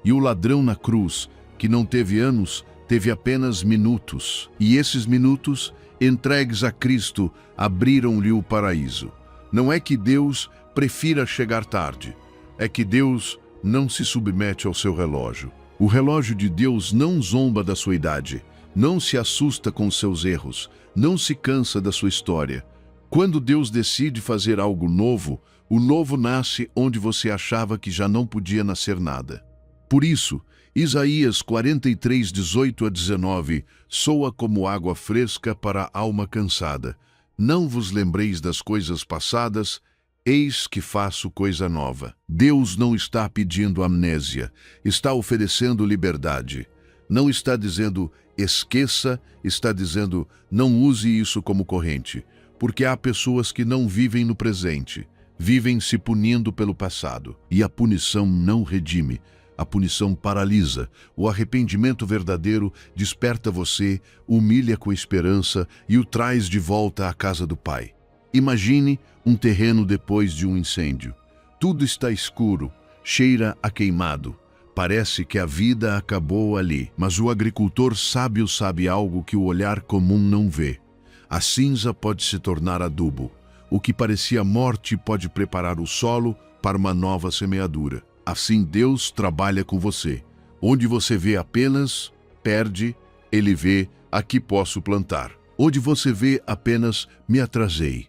E o ladrão na cruz, que não teve anos, teve apenas minutos. E esses minutos, entregues a Cristo, abriram-lhe o paraíso. Não é que Deus prefira chegar tarde, é que Deus não se submete ao seu relógio. O relógio de Deus não zomba da sua idade, não se assusta com seus erros, não se cansa da sua história. Quando Deus decide fazer algo novo, o novo nasce onde você achava que já não podia nascer nada. Por isso, Isaías 43, 18-19, soa como água fresca para a alma cansada. Não vos lembreis das coisas passadas, eis que faço coisa nova. Deus não está pedindo amnésia, está oferecendo liberdade. Não está dizendo, esqueça, está dizendo, não use isso como corrente. Porque há pessoas que não vivem no presente, vivem se punindo pelo passado. E a punição não redime. A punição paralisa. O arrependimento verdadeiro desperta você, humilha com esperança e o traz de volta à casa do Pai. Imagine um terreno depois de um incêndio. Tudo está escuro, cheira a queimado. Parece que a vida acabou ali, mas o agricultor sábio sabe algo que o olhar comum não vê. A cinza pode se tornar adubo. O que parecia morte pode preparar o solo para uma nova semeadura. Assim Deus trabalha com você. Onde você vê apenas, perde, Ele vê, aqui posso plantar. Onde você vê apenas, me atrasei.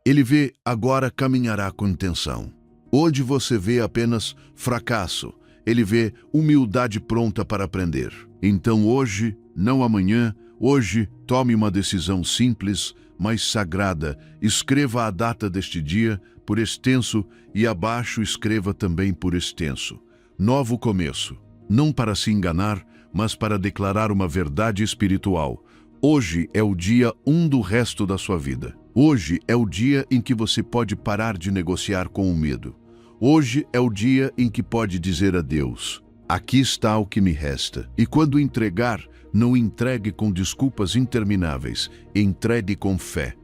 Ele vê, agora caminhará com intenção. Onde você vê apenas fracasso, Ele vê humildade pronta para aprender. Então hoje, não amanhã, hoje tome uma decisão simples, mas sagrada. Escreva a data deste dia por extenso e abaixo escreva também por extenso. Novo começo. Não para se enganar, mas para declarar uma verdade espiritual. Hoje é o dia 1 do resto da sua vida. Hoje é o dia em que você pode parar de negociar com o medo. Hoje é o dia em que pode dizer a Deus, aqui está o que me resta. E quando entregar, não entregue com desculpas intermináveis, entregue com fé.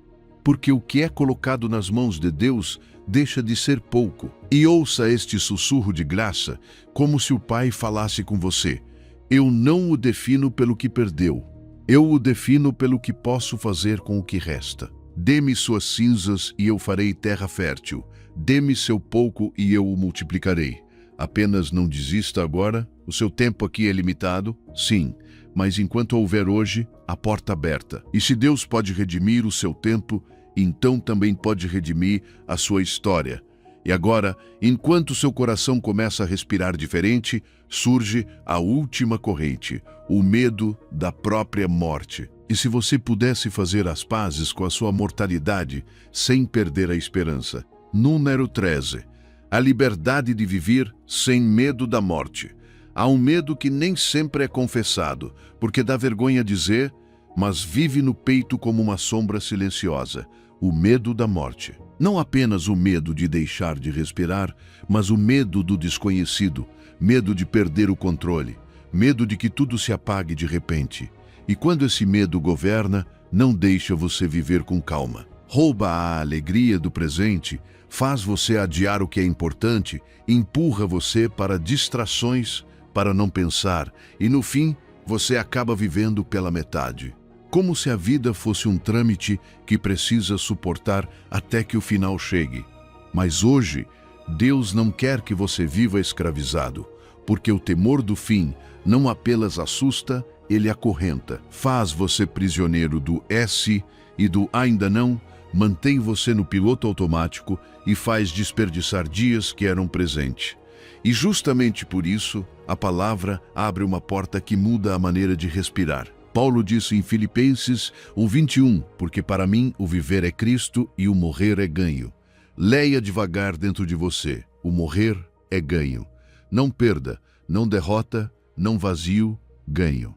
Porque o que é colocado nas mãos de Deus deixa de ser pouco. E ouça este sussurro de graça, como se o Pai falasse com você. Eu não o defino pelo que perdeu. Eu o defino pelo que posso fazer com o que resta. Dê-me suas cinzas e eu farei terra fértil. Dê-me seu pouco e eu o multiplicarei. Apenas não desista agora. O seu tempo aqui é limitado, sim. Mas enquanto houver hoje, a porta aberta. E se Deus pode redimir o seu tempo, então também pode redimir a sua história. E agora, enquanto seu coração começa a respirar diferente, surge a última corrente, o medo da própria morte. E se você pudesse fazer as pazes com a sua mortalidade sem perder a esperança? Número 13. A liberdade de viver sem medo da morte. Há um medo que nem sempre é confessado, porque dá vergonha dizer, mas vive no peito como uma sombra silenciosa, o medo da morte. Não apenas o medo de deixar de respirar, mas o medo do desconhecido, medo de perder o controle, medo de que tudo se apague de repente. E quando esse medo governa, não deixa você viver com calma. Rouba a alegria do presente, faz você adiar o que é importante, empurra você para distrações, para não pensar, e no fim, você acaba vivendo pela metade. Como se a vida fosse um trâmite que precisa suportar até que o final chegue. Mas hoje, Deus não quer que você viva escravizado, porque o temor do fim não apenas assusta, ele acorrenta. Faz você prisioneiro do "se" e do "ainda não", mantém você no piloto automático e faz desperdiçar dias que eram presente. E justamente por isso, a palavra abre uma porta que muda a maneira de respirar. Paulo disse em Filipenses 1:21, porque para mim o viver é Cristo e o morrer é ganho. Leia devagar dentro de você, o morrer é ganho. Não perda, não derrota, não vazio, ganho.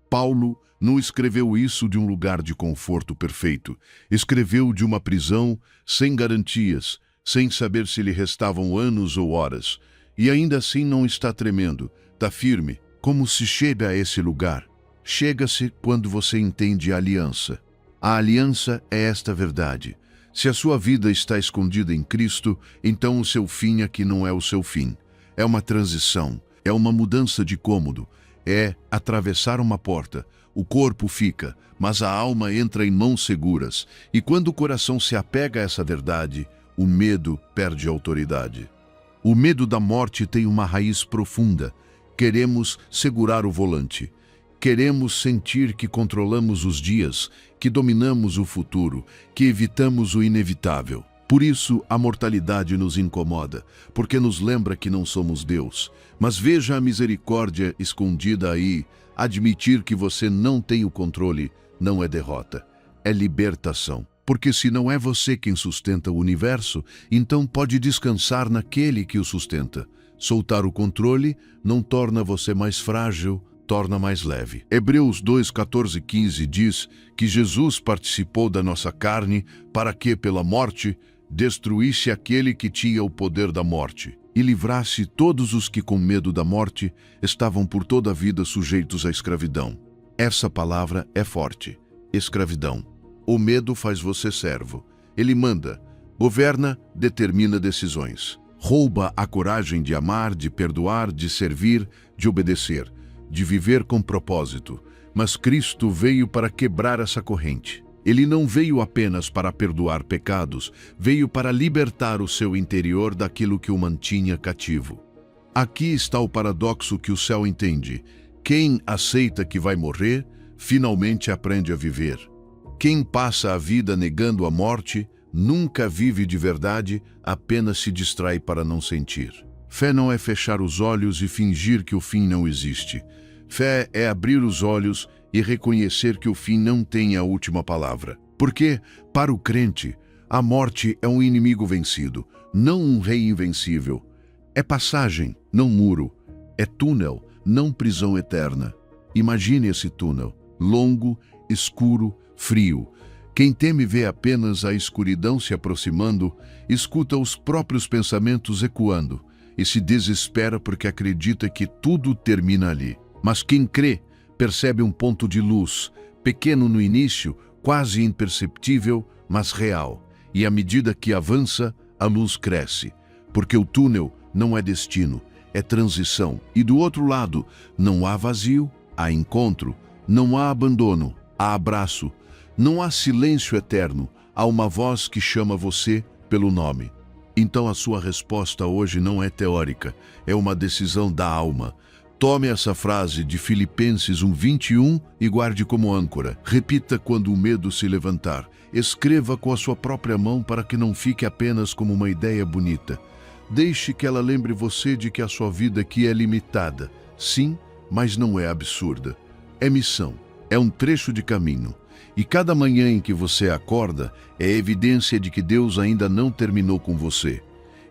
Paulo não escreveu isso de um lugar de conforto perfeito. Escreveu de uma prisão sem garantias, sem saber se lhe restavam anos ou horas. E ainda assim não está tremendo, está firme. Como se chega a esse lugar? Chega-se quando você entende a aliança. A aliança é esta verdade. Se a sua vida está escondida em Cristo, então o seu fim aqui não é o seu fim. É uma transição, é uma mudança de cômodo, é atravessar uma porta. O corpo fica, mas a alma entra em mãos seguras. E quando o coração se apega a essa verdade, o medo perde autoridade. O medo da morte tem uma raiz profunda. Queremos segurar o volante. Queremos sentir que controlamos os dias, que dominamos o futuro, que evitamos o inevitável. Por isso, a mortalidade nos incomoda, porque nos lembra que não somos Deus. Mas veja a misericórdia escondida aí. Admitir que você não tem o controle não é derrota, é libertação. Porque se não é você quem sustenta o universo, então pode descansar naquele que o sustenta. Soltar o controle não torna você mais frágil, torna mais leve. Hebreus 2:14-15 diz que Jesus participou da nossa carne para que, pela morte, destruísse aquele que tinha o poder da morte e livrasse todos os que, com medo da morte, estavam por toda a vida sujeitos à escravidão. Essa palavra é forte. Escravidão. O medo faz você servo. Ele manda, governa, determina decisões. Rouba a coragem de amar, de perdoar, de servir, de obedecer, de viver com propósito. Mas Cristo veio para quebrar essa corrente. Ele não veio apenas para perdoar pecados, veio para libertar o seu interior daquilo que o mantinha cativo. Aqui está o paradoxo que o céu entende. Quem aceita que vai morrer, finalmente aprende a viver. Quem passa a vida negando a morte, nunca vive de verdade, apenas se distrai para não sentir. Fé não é fechar os olhos e fingir que o fim não existe. Fé é abrir os olhos e reconhecer que o fim não tem a última palavra. Porque, para o crente, a morte é um inimigo vencido, não um rei invencível. É passagem, não muro. É túnel, não prisão eterna. Imagine esse túnel, longo, escuro, frio. Quem teme vê apenas a escuridão se aproximando, escuta os próprios pensamentos ecoando e se desespera porque acredita que tudo termina ali. Mas quem crê percebe um ponto de luz, pequeno no início, quase imperceptível, mas real. E à medida que avança, a luz cresce, porque o túnel não é destino, é transição. E do outro lado, não há vazio, há encontro, não há abandono, há abraço. Não há silêncio eterno, há uma voz que chama você pelo nome. Então a sua resposta hoje não é teórica, é uma decisão da alma. Tome essa frase de Filipenses 1:21 e guarde como âncora. Repita quando o medo se levantar. Escreva com a sua própria mão para que não fique apenas como uma ideia bonita. Deixe que ela lembre você de que a sua vida aqui é limitada. Sim, mas não é absurda. É missão, é um trecho de caminho. E cada manhã em que você acorda é evidência de que Deus ainda não terminou com você.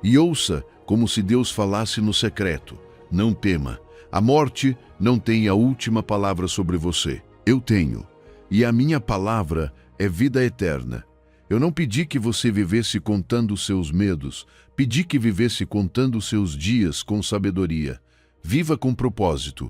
E ouça como se Deus falasse no secreto. Não tema. A morte não tem a última palavra sobre você. Eu tenho. E a minha palavra é vida eterna. Eu não pedi que você vivesse contando os seus medos. Pedi que vivesse contando os seus dias com sabedoria. Viva com propósito.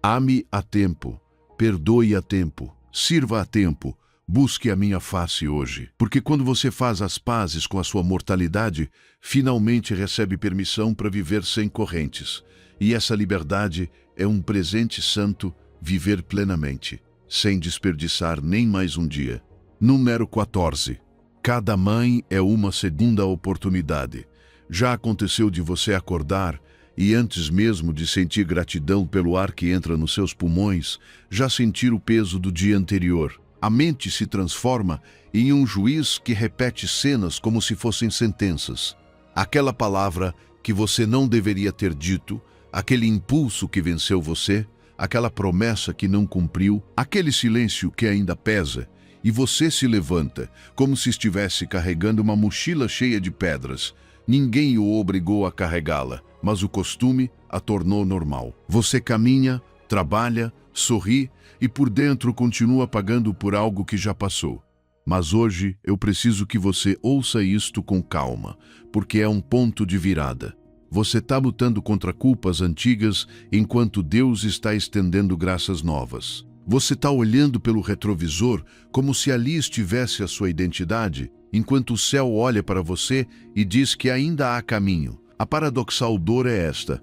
Ame a tempo. Perdoe a tempo. Sirva a tempo. Busque a minha face hoje. Porque quando você faz as pazes com a sua mortalidade, finalmente recebe permissão para viver sem correntes. E essa liberdade é um presente santo, viver plenamente, sem desperdiçar nem mais um dia. Número 14. Cada mãe é uma segunda oportunidade. Já aconteceu de você acordar e antes mesmo de sentir gratidão pelo ar que entra nos seus pulmões, já sentir o peso do dia anterior. A mente se transforma em um juiz que repete cenas como se fossem sentenças. Aquela palavra que você não deveria ter dito, aquele impulso que venceu você, aquela promessa que não cumpriu, aquele silêncio que ainda pesa, e você se levanta, como se estivesse carregando uma mochila cheia de pedras. Ninguém o obrigou a carregá-la, mas o costume a tornou normal. Você caminha, trabalha, sorri e por dentro continua pagando por algo que já passou. Mas hoje eu preciso que você ouça isto com calma, porque é um ponto de virada. Você está lutando contra culpas antigas enquanto Deus está estendendo graças novas. Você está olhando pelo retrovisor como se ali estivesse a sua identidade, enquanto o céu olha para você e diz que ainda há caminho. A paradoxal dor é esta.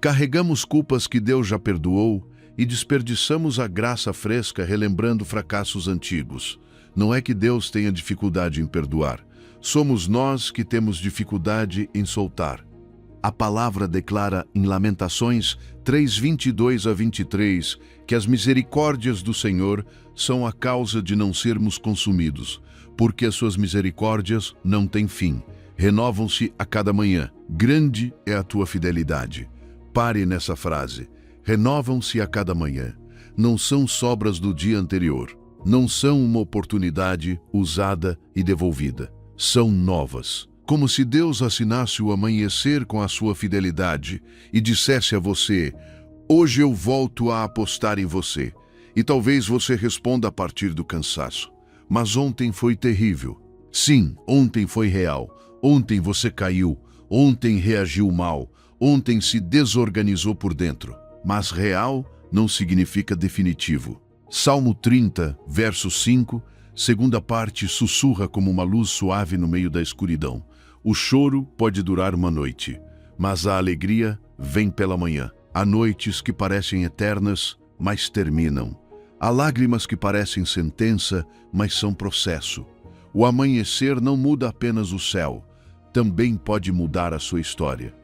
Carregamos culpas que Deus já perdoou e desperdiçamos a graça fresca relembrando fracassos antigos. Não é que Deus tenha dificuldade em perdoar. Somos nós que temos dificuldade em soltar. A palavra declara em Lamentações 3:22-23 que as misericórdias do Senhor são a causa de não sermos consumidos, porque as suas misericórdias não têm fim, renovam-se a cada manhã. Grande é a tua fidelidade. Pare nessa frase. Renovam-se a cada manhã. Não são sobras do dia anterior. Não são uma oportunidade usada e devolvida. São novas. Como se Deus assinasse o amanhecer com a sua fidelidade e dissesse a você: hoje eu volto a apostar em você. E talvez você responda a partir do cansaço. Mas ontem foi terrível. Sim, ontem foi real. Ontem você caiu. Ontem reagiu mal. Ontem se desorganizou por dentro. Mas real não significa definitivo. Salmo 30, verso 5, segunda parte, sussurra como uma luz suave no meio da escuridão. O choro pode durar uma noite, mas a alegria vem pela manhã. Há noites que parecem eternas, mas terminam. Há lágrimas que parecem sentença, mas são processo. O amanhecer não muda apenas o céu, também pode mudar a sua história.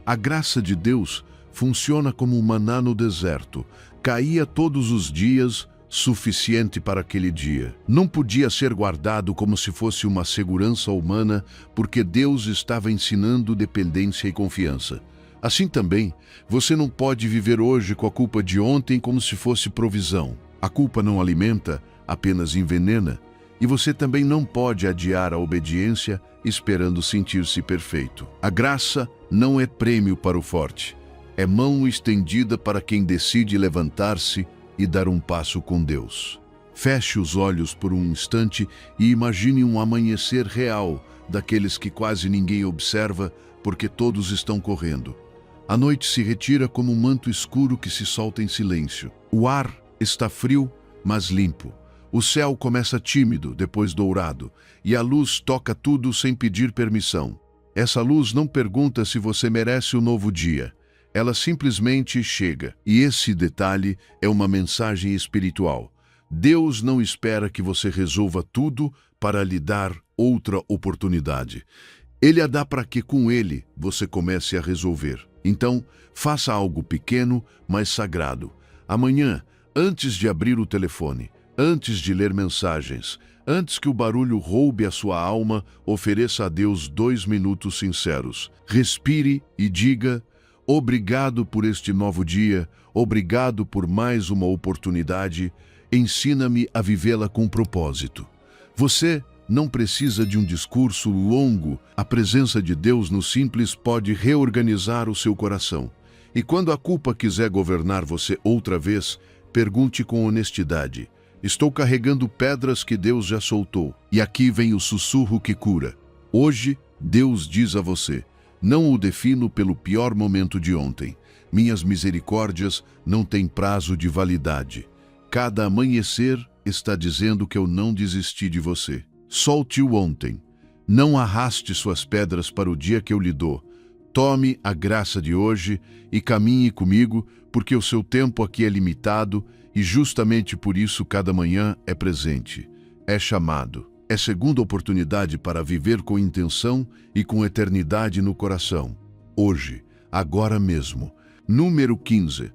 A graça de Deus funciona como um maná no deserto. Caía todos os dias, suficiente para aquele dia. Não podia ser guardado como se fosse uma segurança humana, porque Deus estava ensinando dependência e confiança. Assim também, você não pode viver hoje com a culpa de ontem como se fosse provisão. A culpa não alimenta, apenas envenena. E você também não pode adiar a obediência esperando sentir-se perfeito. A graça não é prêmio para o forte. É mão estendida para quem decide levantar-se e dar um passo com Deus. Feche os olhos por um instante e imagine um amanhecer real, daqueles que quase ninguém observa porque todos estão correndo. A noite se retira como um manto escuro que se solta em silêncio. O ar está frio, mas limpo. O céu começa tímido, depois dourado, e a luz toca tudo sem pedir permissão. Essa luz não pergunta se você merece um novo dia. Ela simplesmente chega. E esse detalhe é uma mensagem espiritual. Deus não espera que você resolva tudo para lhe dar outra oportunidade. Ele a dá para que com ele você comece a resolver. Então, faça algo pequeno, mas sagrado. Amanhã, antes de abrir o telefone, antes de ler mensagens, Antes que o barulho roube a sua alma, ofereça a Deus 2 minutos sinceros. Respire e diga: obrigado por este novo dia, obrigado por mais uma oportunidade, ensina-me a vivê-la com propósito. Você não precisa de um discurso longo, a presença de Deus no simples pode reorganizar o seu coração. E quando a culpa quiser governar você outra vez, pergunte com honestidade: estou carregando pedras que Deus já soltou, e aqui vem o sussurro que cura. Hoje, Deus diz a você: não o defino pelo pior momento de ontem. Minhas misericórdias não têm prazo de validade. Cada amanhecer está dizendo que eu não desisti de você. Solte o ontem. Não arraste suas pedras para o dia que eu lhe dou. Tome a graça de hoje e caminhe comigo, porque o seu tempo aqui é limitado e justamente por isso cada manhã é presente. É chamado. É segunda oportunidade para viver com intenção e com eternidade no coração. Hoje, agora mesmo. Número 15.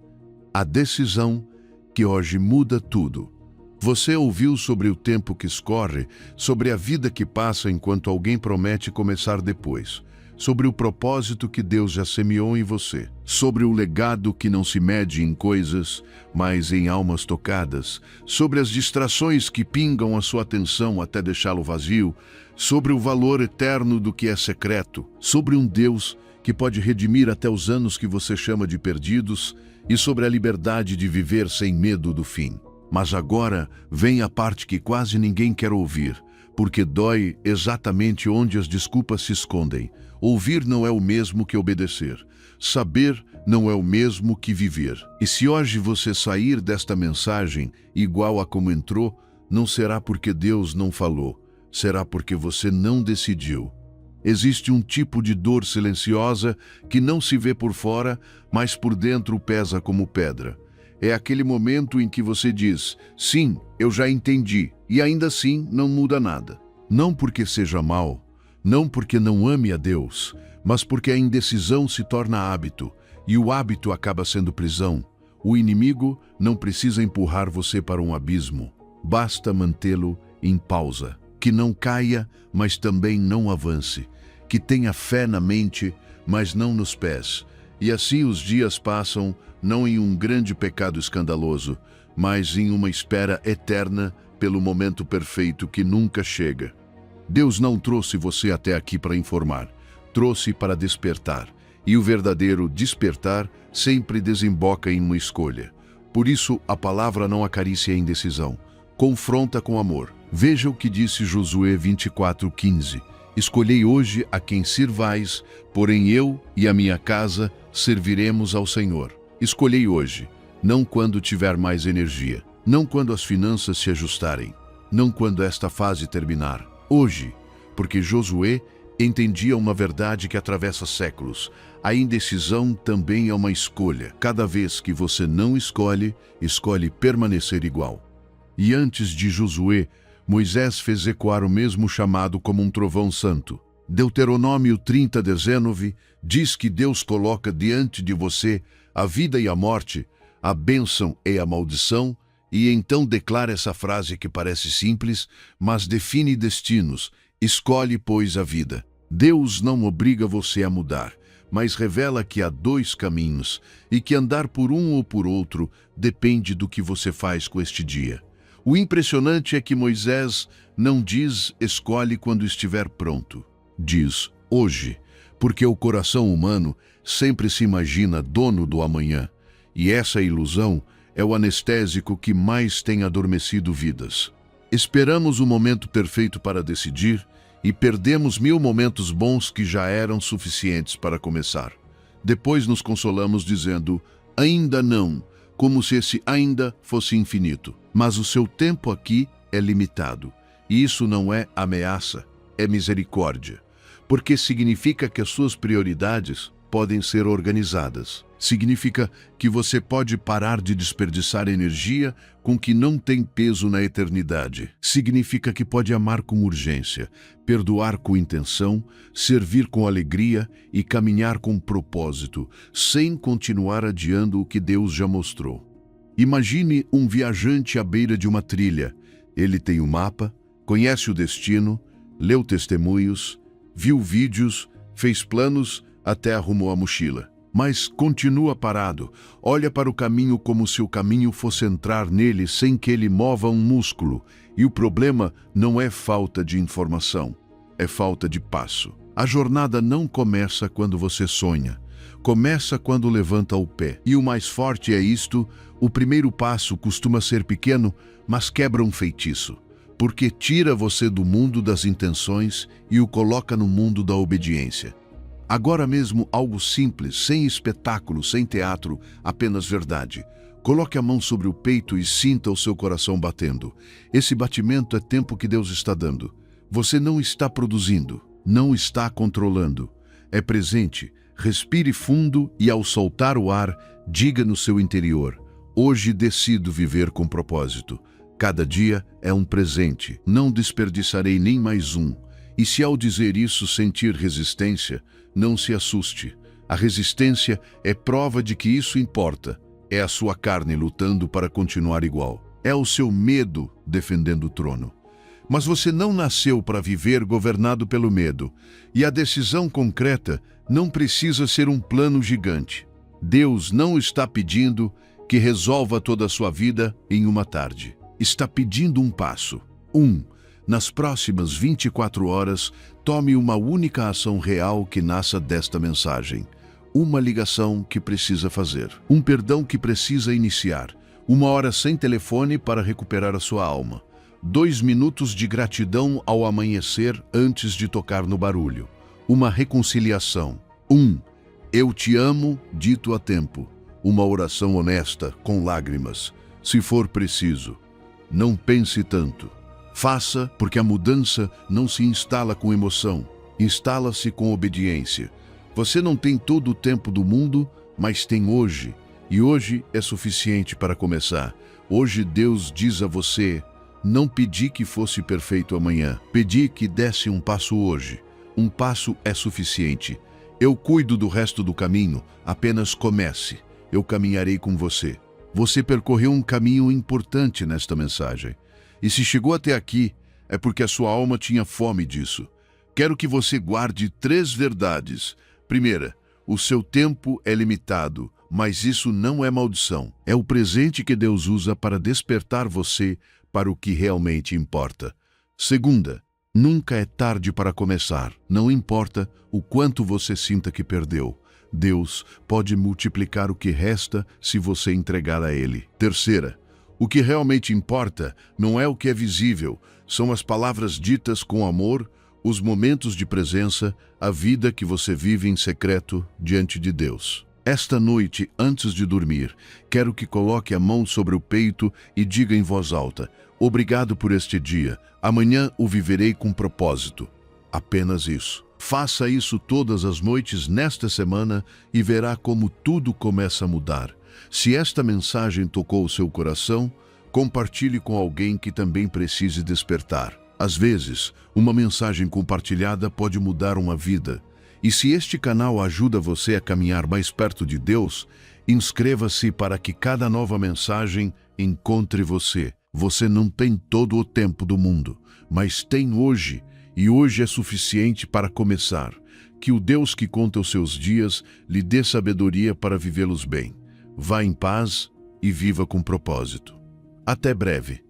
A decisão que hoje muda tudo. Você ouviu sobre o tempo que escorre, sobre a vida que passa enquanto alguém promete começar depois, sobre o propósito que Deus já semeou em você, sobre o legado que não se mede em coisas, mas em almas tocadas, sobre as distrações que pingam a sua atenção até deixá-lo vazio, sobre o valor eterno do que é secreto, sobre um Deus que pode redimir até os anos que você chama de perdidos e sobre a liberdade de viver sem medo do fim. Mas agora vem a parte que quase ninguém quer ouvir, porque dói exatamente onde as desculpas se escondem. Ouvir não é o mesmo que obedecer. Saber não é o mesmo que viver. E se hoje você sair desta mensagem igual a como entrou, não será porque Deus não falou, será porque você não decidiu. Existe um tipo de dor silenciosa que não se vê por fora, mas por dentro pesa como pedra. É aquele momento em que você diz: sim, eu já entendi, e ainda assim não muda nada. Não porque seja mal, não porque não ame a Deus, mas porque a indecisão se torna hábito, e o hábito acaba sendo prisão. O inimigo não precisa empurrar você para um abismo, basta mantê-lo em pausa. Que não caia, mas também não avance. Que tenha fé na mente, mas não nos pés. E assim os dias passam, não em um grande pecado escandaloso, mas em uma espera eterna pelo momento perfeito que nunca chega. Deus não trouxe você até aqui para informar, trouxe para despertar. E o verdadeiro despertar sempre desemboca em uma escolha. Por isso, a palavra não acaricia a indecisão, confronta com amor. Veja o que disse Josué 24:15. Escolhei hoje a quem sirvais, porém eu e a minha casa serviremos ao Senhor. Escolhei hoje, não quando tiver mais energia, não quando as finanças se ajustarem, não quando esta fase terminar. Hoje, porque Josué entendia uma verdade que atravessa séculos. A indecisão também é uma escolha. Cada vez que você não escolhe, escolhe permanecer igual. E antes de Josué, Moisés fez ecoar o mesmo chamado como um trovão santo. Deuteronômio 30:19 diz que Deus coloca diante de você a vida e a morte, a bênção e a maldição, e então declara essa frase que parece simples, mas define destinos. Escolhe, pois, a vida. Deus não obriga você a mudar, mas revela que há 2 caminhos e que andar por um ou por outro depende do que você faz com este dia. O impressionante é que Moisés não diz escolhe quando estiver pronto. Diz hoje, porque o coração humano sempre se imagina dono do amanhã, e essa ilusão é o anestésico que mais tem adormecido vidas. Esperamos o momento perfeito para decidir e perdemos 1000 momentos bons que já eram suficientes para começar. Depois nos consolamos dizendo, ainda não, como se esse ainda fosse infinito. Mas o seu tempo aqui é limitado. E isso não é ameaça, é misericórdia. Porque significa que as suas prioridades podem ser organizadas. Significa que você pode parar de desperdiçar energia com que não tem peso na eternidade. Significa que pode amar com urgência, perdoar com intenção, servir com alegria e caminhar com propósito, sem continuar adiando o que Deus já mostrou. Imagine um viajante à beira de uma trilha. Ele tem o mapa, Conhece o destino, leu testemunhos, viu vídeos, fez planos, até arrumou a mochila. Mas continua parado, olha para o caminho como se o caminho fosse entrar nele sem que ele mova um músculo. E o problema não é falta de informação, é falta de passo. A jornada não começa quando você sonha, começa quando levanta o pé. E o mais forte é isto: o primeiro passo costuma ser pequeno, mas quebra um feitiço, porque tira você do mundo das intenções e o coloca no mundo da obediência. Agora mesmo, algo simples, sem espetáculo, sem teatro, apenas verdade. Coloque a mão sobre o peito e sinta o seu coração batendo. Esse batimento é tempo que Deus está dando. Você não está produzindo, não está controlando. É presente. Respire fundo e, ao soltar o ar, diga no seu interior: hoje decido viver com propósito. Cada dia é um presente. Não desperdiçarei nem mais um. E se ao dizer isso sentir resistência, não se assuste. A resistência é prova de que isso importa. É a sua carne lutando para continuar igual. É o seu medo defendendo o trono. Mas você não nasceu para viver governado pelo medo. E a decisão concreta não precisa ser um plano gigante. Deus não está pedindo que resolva toda a sua vida em uma tarde. Está pedindo um passo. Nas próximas 24 horas, tome uma única ação real que nasça desta mensagem. Uma ligação que precisa fazer. Um perdão que precisa iniciar. 1 hora sem telefone para recuperar a sua alma. 2 minutos de gratidão ao amanhecer antes de tocar no barulho. Uma reconciliação. Eu te amo, dito a tempo. Uma oração honesta, com lágrimas. Se for preciso. Não pense tanto. Faça, porque a mudança não se instala com emoção, instala-se com obediência. Você não tem todo o tempo do mundo, mas tem hoje. E hoje é suficiente para começar. Hoje Deus diz a você: não pedi que fosse perfeito amanhã, pedi que desse um passo hoje. Um passo é suficiente. Eu cuido do resto do caminho, apenas comece. Eu caminharei com você. Você percorreu um caminho importante nesta mensagem. E se chegou até aqui, é porque a sua alma tinha fome disso. Quero que você guarde 3 verdades. Primeira, o seu tempo é limitado, mas isso não é maldição. É o presente que Deus usa para despertar você para o que realmente importa. Segunda, nunca é tarde para começar. Não importa o quanto você sinta que perdeu. Deus pode multiplicar o que resta se você entregar a Ele. Terceira, o que realmente importa não é o que é visível, são as palavras ditas com amor, os momentos de presença, a vida que você vive em secreto diante de Deus. Esta noite, antes de dormir, quero que coloque a mão sobre o peito e diga em voz alta: obrigado por este dia, amanhã o viverei com propósito. Apenas isso. Faça isso todas as noites nesta semana e verá como tudo começa a mudar. Se esta mensagem tocou o seu coração, compartilhe com alguém que também precise despertar. Às vezes, uma mensagem compartilhada pode mudar uma vida. E se este canal ajuda você a caminhar mais perto de Deus, inscreva-se para que cada nova mensagem encontre você. Você não tem todo o tempo do mundo, mas tem hoje, e hoje é suficiente para começar. Que o Deus que conta os seus dias lhe dê sabedoria para vivê-los bem. Vá em paz e viva com propósito. Até breve.